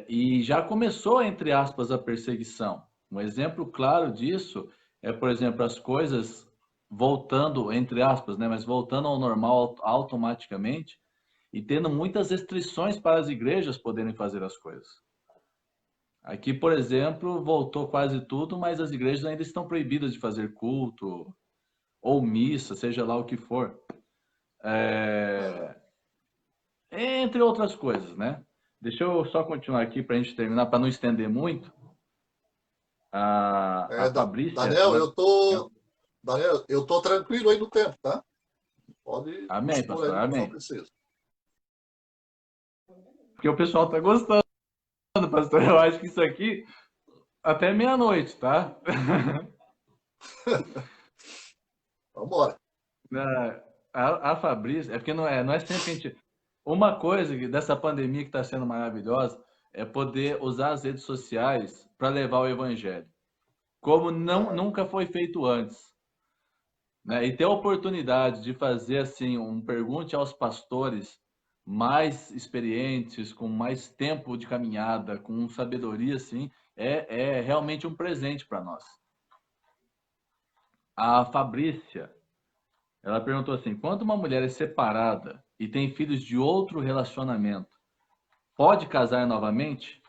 E já começou, entre aspas, a perseguição. Um exemplo claro disso é, por exemplo, as coisas voltando, entre aspas, né, mas voltando ao normal automaticamente e tendo muitas restrições para as igrejas poderem fazer as coisas. Aqui, por exemplo, voltou quase tudo, mas as igrejas ainda estão proibidas de fazer culto ou missa, seja lá o que for. Entre outras coisas, né? Deixa eu só continuar aqui para a gente terminar, para não estender muito. A Fabrícia... Daniel, eu tô tranquilo aí no tempo, tá? Pode Amém, expor aí pastor, o que for amém. preciso. Porque o pessoal está gostando, pastor. Eu acho que isso aqui até meia-noite, tá? Vamos embora. A Fabrícia, é porque não é sempre que a gente... Uma coisa dessa pandemia que está sendo maravilhosa é poder usar as redes sociais para levar o evangelho, como nunca foi feito antes, né? E ter a oportunidade de fazer assim um pergunte aos pastores mais experientes, com mais tempo de caminhada, com sabedoria, assim, é realmente um presente para nós. A Fabrícia, ela perguntou assim: quando uma mulher é separada e tem filhos de outro relacionamento, pode casar novamente?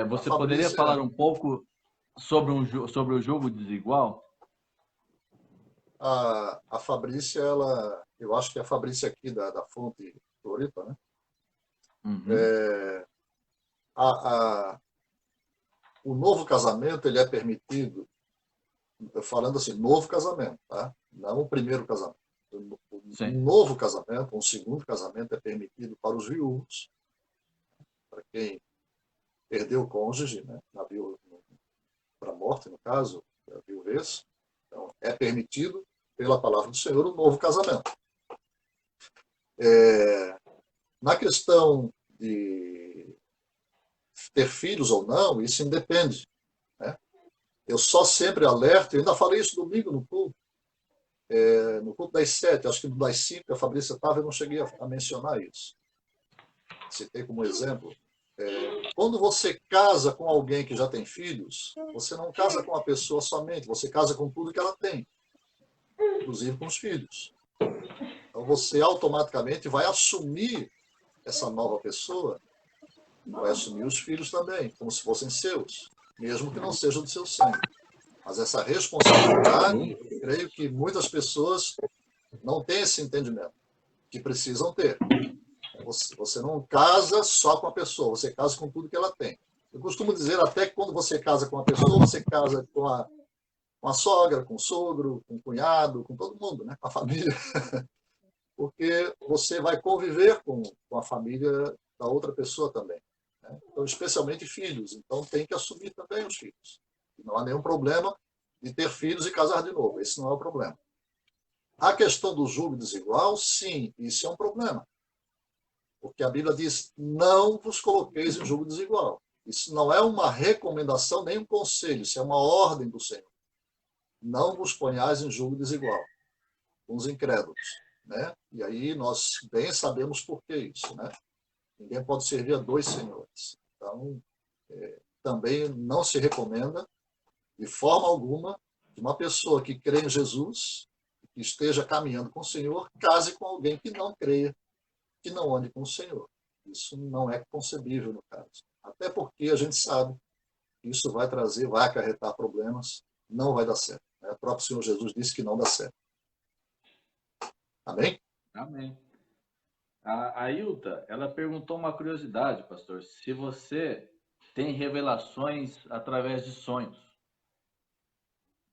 Você poderia falar um pouco sobre o jogo desigual? A Fabrícia, eu acho que é a Fabrícia aqui da Fonte Floripa, né? Uhum. O novo casamento, ele é permitido, falando assim, novo casamento, tá? Não o primeiro casamento. Um novo casamento, um segundo casamento é permitido para os viúvos, para quem perdeu o cônjuge, né? Para a morte, no caso, a viuvez. Então, é permitido, pela palavra do Senhor, um novo casamento. Na questão de ter filhos ou não, isso independe, né? Eu só sempre alerto, eu ainda falei isso domingo no culto das 7, acho que no das 5, a Fabrícia estava, eu não cheguei a mencionar isso. Citei como exemplo. Quando você casa com alguém que já tem filhos, você não casa com a pessoa somente, você casa com tudo que ela tem, inclusive com os filhos. Então você automaticamente vai assumir essa nova pessoa, vai assumir os filhos também, como se fossem seus, mesmo que não sejam do seu sangue. Mas essa responsabilidade, eu creio que muitas pessoas não têm esse entendimento, que precisam ter. Você não casa só com a pessoa, você casa com tudo que ela tem. Eu costumo dizer até que quando você casa com a pessoa, você casa com a sogra, com o sogro, com o cunhado, com todo mundo, né? Com a família. Porque você vai conviver com a família da outra pessoa também, né? Então, especialmente filhos. Então, tem que assumir também os filhos. Não há nenhum problema de ter filhos e casar de novo. Esse não é o problema. A questão do julgo desigual, sim, isso é um problema. Porque a Bíblia diz, não vos coloqueis em julgo desigual. Isso não é uma recomendação nem um conselho, isso é uma ordem do Senhor. Não vos ponhais em julgo desigual com os incrédulos, né? E aí nós bem sabemos por que isso, né? Ninguém pode servir a dois senhores. Então, também não se recomenda, de forma alguma, que uma pessoa que crê em Jesus, que esteja caminhando com o Senhor, case com alguém que não creia, que não ande com o Senhor. Isso não é concebível no caso. Até porque a gente sabe que isso vai acarretar problemas, não vai dar certo, né? né? O próprio Senhor Jesus disse que não dá certo. Amém? Amém. A Hilda, ela perguntou uma curiosidade, pastor. Se você tem revelações através de sonhos,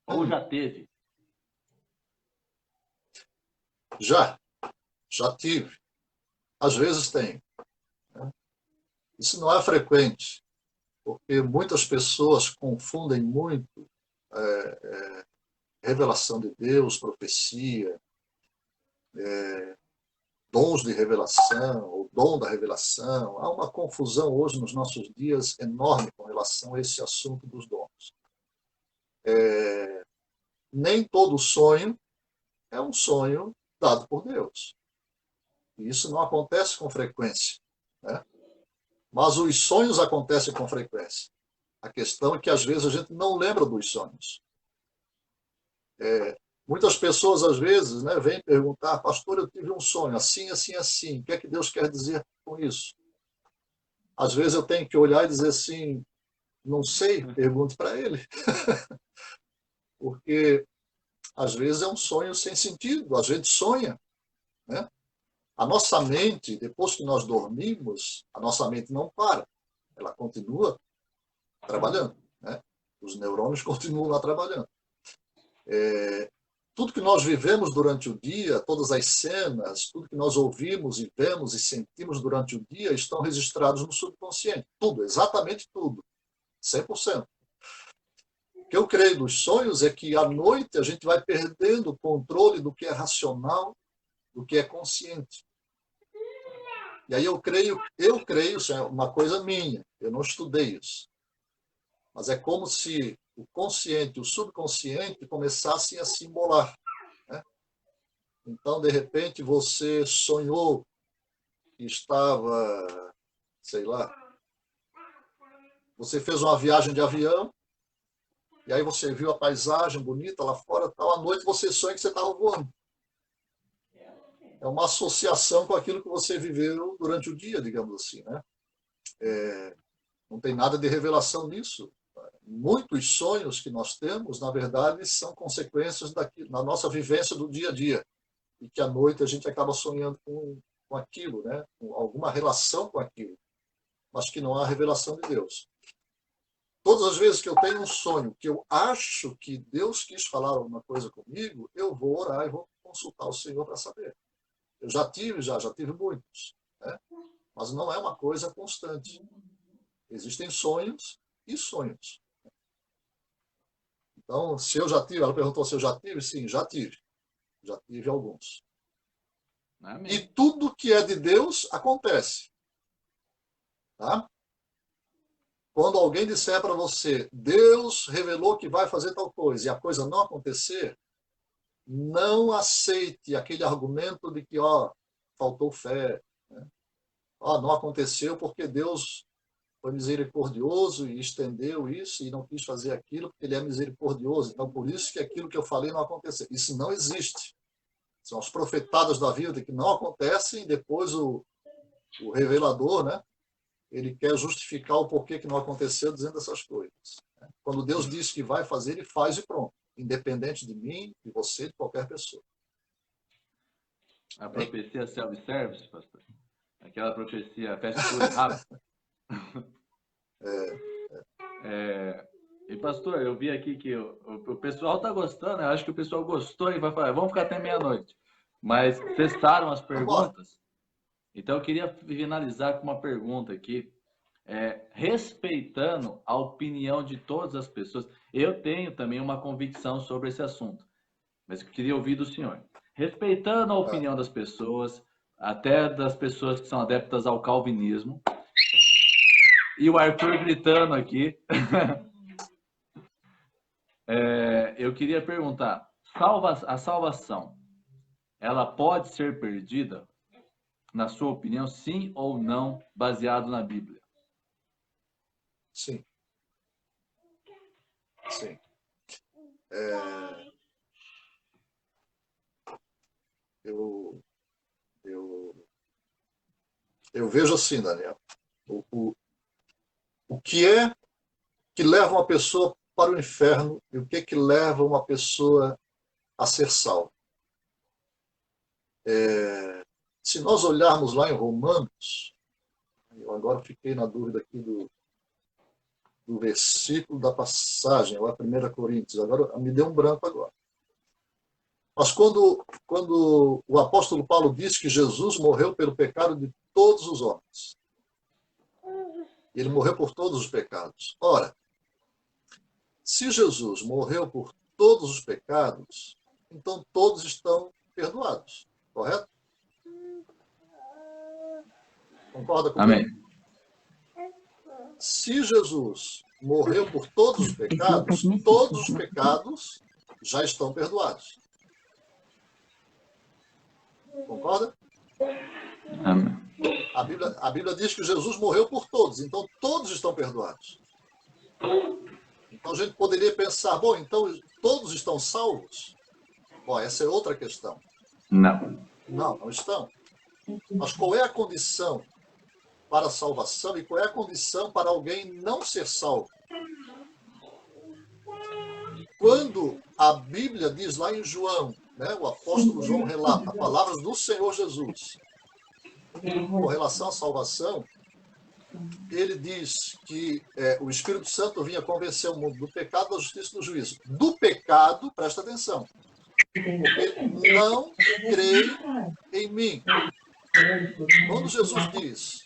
ou já teve? Já tive. Às vezes tenho. Né? Isso não é frequente, porque muitas pessoas confundem muito revelação de Deus, profecia, dons de revelação, ou dom da revelação. Há uma confusão hoje nos nossos dias enorme com relação a esse assunto dos dons. Nem todo sonho é um sonho dado por Deus. E isso não acontece com frequência. Né? Mas os sonhos acontecem com frequência. A questão é que, às vezes, a gente não lembra dos sonhos. Muitas pessoas, às vezes, né, vêm perguntar: pastor, eu tive um sonho assim, assim, assim. O que é que Deus quer dizer com isso? Às vezes eu tenho que olhar e dizer assim: não sei, pergunte para ele. Porque, às vezes, é um sonho sem sentido. A gente sonha. Né? A nossa mente, depois que nós dormimos, a nossa mente não para. Ela continua trabalhando. Né? Os neurônios continuam lá trabalhando. Tudo que nós vivemos durante o dia, todas as cenas, tudo que nós ouvimos e vemos e sentimos durante o dia estão registrados no subconsciente. Tudo, exatamente tudo. 100%. O que eu creio dos sonhos é que à noite a gente vai perdendo o controle do que é racional, do que é consciente. E aí eu creio, isso é uma coisa minha, eu não estudei isso. Mas é como se o consciente e o subconsciente começassem a se embolar. Né? Então, de repente, você sonhou que estava, sei lá, você fez uma viagem de avião, e aí você viu a paisagem bonita lá fora, tal, à noite você sonha que você estava voando. É uma associação com aquilo que você viveu durante o dia, digamos assim. Né? Não tem nada de revelação nisso. Muitos sonhos que nós temos, na verdade, são consequências da nossa vivência do dia a dia. E que à noite a gente acaba sonhando com aquilo, né? Com alguma relação com aquilo, mas que não há revelação de Deus. Todas as vezes que eu tenho um sonho que eu acho que Deus quis falar alguma coisa comigo, eu vou orar e vou consultar o Senhor para saber. Eu já tive muitos, né? Mas não é uma coisa constante. Existem sonhos e sonhos. Então, se eu já tive, ela perguntou se eu já tive, sim, já tive. Já tive alguns. Amém. E tudo que é de Deus acontece. Tá? Quando alguém disser para você, Deus revelou que vai fazer tal coisa, e a coisa não acontecer, não aceite aquele argumento de que, faltou fé. Né? Não aconteceu porque Deus foi misericordioso e estendeu isso e não quis fazer aquilo porque ele é misericordioso. Então, por isso que aquilo que eu falei não aconteceu. Isso não existe. São as profetadas da vida que não acontecem e depois o revelador, né, ele quer justificar o porquê que não aconteceu dizendo essas coisas. Quando Deus diz que vai fazer, ele faz e pronto. Independente de mim, de você, de qualquer pessoa. A profecia self-service, pastor? Aquela profecia fast food rápido? E, pastor, eu vi aqui que o pessoal está gostando, eu acho que o pessoal gostou e vai falar, vamos ficar até meia-noite. Mas cessaram as perguntas? Então, eu queria finalizar com uma pergunta aqui, respeitando a opinião de todas as pessoas. Eu tenho também uma convicção sobre esse assunto, mas eu queria ouvir do senhor. Respeitando a opinião das pessoas, até das pessoas que são adeptas ao calvinismo, e o Arthur gritando aqui. Eu queria perguntar, a salvação, ela pode ser perdida, na sua opinião, sim ou não, baseado na Bíblia? Sim. Sim. Eu vejo assim, Daniel, o que é que leva uma pessoa para o inferno e o que leva uma pessoa a ser salva. Se nós olharmos lá em Romanos, eu agora fiquei na dúvida aqui do versículo da passagem, ou a 1 Coríntios, agora me deu um branco agora. Mas quando o apóstolo Paulo diz que Jesus morreu pelo pecado de todos os homens, ele morreu por todos os pecados. Ora, se Jesus morreu por todos os pecados, então todos estão perdoados, correto? Concorda comigo? Amém. Se Jesus morreu por todos os pecados já estão perdoados. Concorda? Amém. A Bíblia diz que Jesus morreu por todos, então todos estão perdoados. Então a gente poderia pensar, bom, então todos estão salvos? Bom, essa é outra questão. Não. Não estão. Mas qual é a condição para a salvação e qual é a condição para alguém não ser salvo? Quando a Bíblia diz lá em João, né, o apóstolo João relata palavras do Senhor Jesus com relação à salvação, ele diz que o Espírito Santo vinha convencer o mundo do pecado, da justiça e do juízo. Do pecado, presta atenção, porque não creio em mim. Quando Jesus diz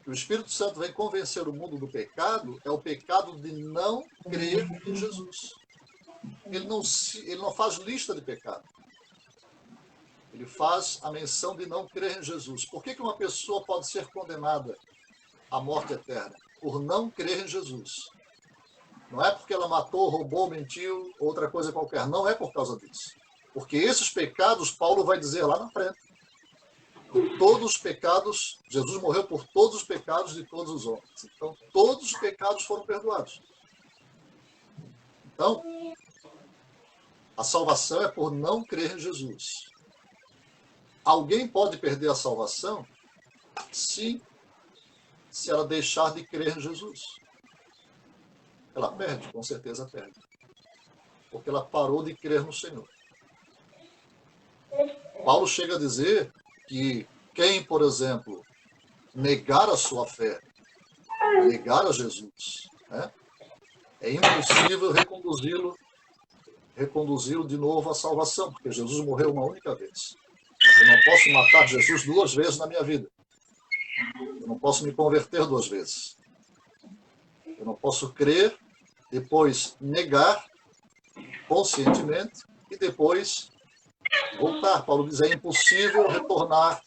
que o Espírito Santo vem convencer o mundo do pecado, é o pecado de não crer em Jesus. Ele não faz lista de pecado. Ele faz a menção de não crer em Jesus. Por que uma pessoa pode ser condenada à morte eterna? Por não crer em Jesus. Não é porque ela matou, roubou, mentiu, outra coisa qualquer. Não é por causa disso. Porque esses pecados, Paulo vai dizer lá na frente. Todos os pecados, Jesus morreu por todos os pecados de todos os homens. Então, todos os pecados foram perdoados. Então, a salvação é por não crer em Jesus. Alguém pode perder a salvação? Sim, se ela deixar de crer em Jesus. Ela perde, com certeza perde. Porque ela parou de crer no Senhor. Paulo chega a dizer que quem, por exemplo, negar a sua fé, negar a Jesus, né, é impossível reconduzi-lo de novo à salvação, porque Jesus morreu uma única vez. Eu não posso matar Jesus 2 vezes na minha vida. Eu não posso me converter 2 vezes. Eu não posso crer, depois negar conscientemente e depois voltar. Paulo diz, é impossível retornar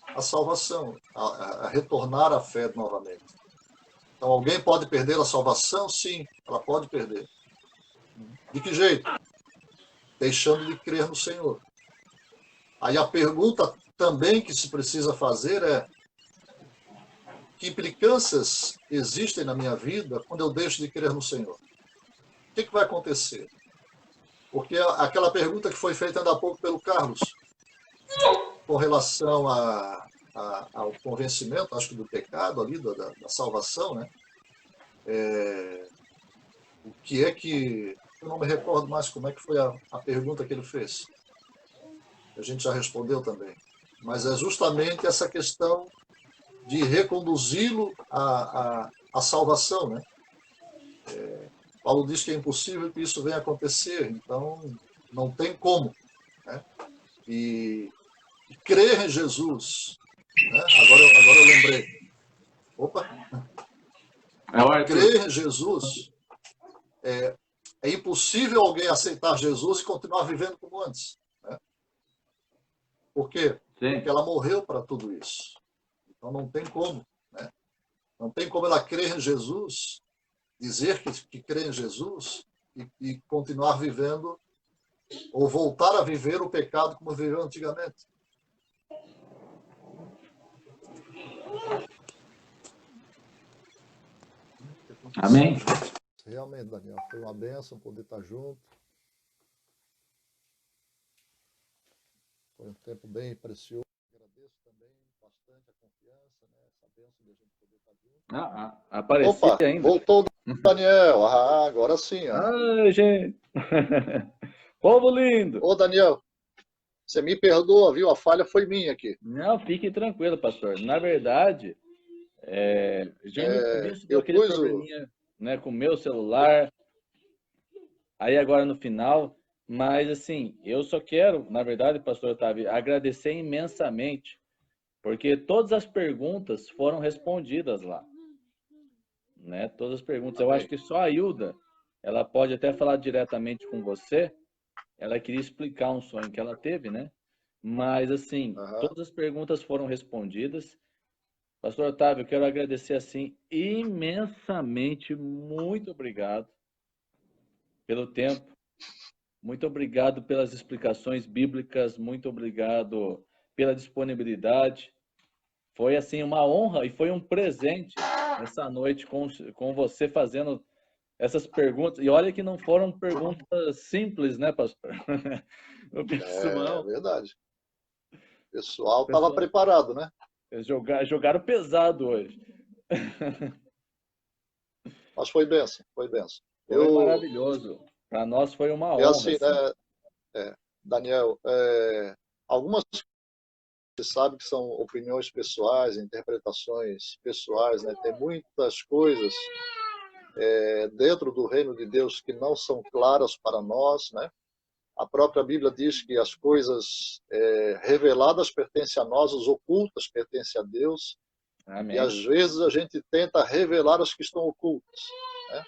à salvação, a retornar à fé novamente. Então, alguém pode perder a salvação? Sim, ela pode perder. De que jeito? Deixando de crer no Senhor. Aí a pergunta também que se precisa fazer é: que implicâncias existem na minha vida quando eu deixo de crer no Senhor? O que vai acontecer? Porque aquela pergunta que foi feita ainda há pouco pelo Carlos, com relação ao convencimento, acho que do pecado ali, da salvação, né? O que é que... Eu não me recordo mais como é que foi a pergunta que ele fez. A gente já respondeu também. Mas é justamente essa questão de reconduzi-lo à salvação, né? Paulo diz que é impossível que isso venha a acontecer, então não tem como, né? E crer em Jesus, né? Agora eu lembrei. Opa! Crer em Jesus é impossível alguém aceitar Jesus e continuar vivendo como antes, né? Por quê? Sim. Porque ela morreu para tudo isso. Então não tem como, né? Não tem como ela crer em Jesus, dizer que crê em Jesus e continuar vivendo ou voltar a viver o pecado como viveu antigamente. Amém. Realmente, Daniel, foi uma bênção poder estar junto. Foi um tempo bem precioso. Agradeço também. bastante a confiança, né? Essa bênção de a gente poder estar junto. Apareci Opa, ainda. voltou o Daniel. Agora sim. Ó. Ai, gente. Povo lindo. Ô, Daniel, você me perdoa, viu? A falha foi minha aqui. Não, fique tranquilo, pastor. Na verdade, já no começo deu Eu aquele pus probleminha, né, com o meu celular, aí agora no final, mas assim, eu só quero, na verdade, pastor Otávio, agradecer imensamente, porque todas as perguntas foram respondidas lá, né? Todas as perguntas. Eu Amém. acho que só a Hilda, ela pode até falar diretamente com você, ela queria explicar um sonho que ela teve, né? Mas assim, todas as perguntas foram respondidas. Pastor Otávio, eu quero agradecer assim imensamente, muito obrigado pelo tempo, muito obrigado pelas explicações bíblicas, muito obrigado pela disponibilidade. Foi assim uma honra e foi um presente essa noite com você fazendo essas perguntas. E olha que não foram perguntas simples, né, pastor? O pessoal, verdade. O pessoal estava preparado, né? jogaram pesado hoje. Mas foi bênção, foi bênção. Foi maravilhoso. Para nós foi uma honra. Assim, né, Daniel, algumas você sabe que são opiniões pessoais, interpretações pessoais, né? Tem muitas coisas dentro do reino de Deus que não são claras para nós, né? A própria Bíblia diz que as coisas reveladas pertencem a nós, as ocultas pertencem a Deus. Amém. E às vezes a gente tenta revelar as que estão ocultas, né?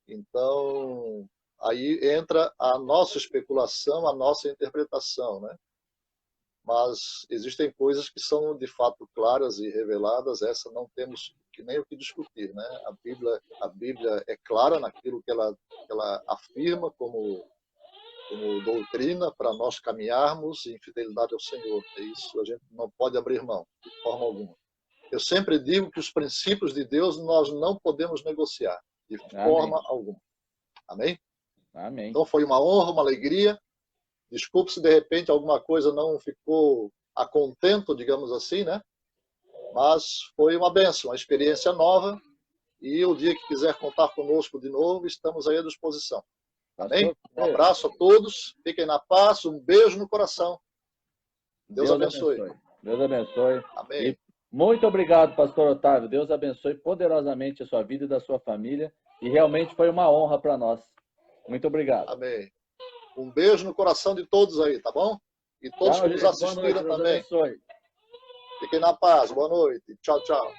Então, aí entra a nossa especulação, a nossa interpretação, né? Mas existem coisas que são de fato claras e reveladas, essa não temos que nem o que discutir, né? A Bíblia é clara naquilo que ela afirma como doutrina para nós caminharmos em fidelidade ao Senhor. Isso a gente não pode abrir mão, de forma alguma. Eu sempre digo que os princípios de Deus nós não podemos negociar, de forma alguma. Amém? Amém. Então foi uma honra, uma alegria. Desculpe se de repente alguma coisa não ficou a contento, digamos assim, né? Mas foi uma bênção, uma experiência nova. E o dia que quiser contar conosco de novo, estamos aí à disposição. Amém? Um abraço a todos, fiquem na paz, um beijo no coração. Deus abençoe. Deus abençoe. Amém. E muito obrigado, pastor Otávio. Deus abençoe poderosamente a sua vida e da sua família. E realmente foi uma honra para nós. Muito obrigado. Amém. Um beijo no coração de todos aí, tá bom? E todos que nos assistiram também. Fiquem na paz. Boa noite. Tchau, tchau.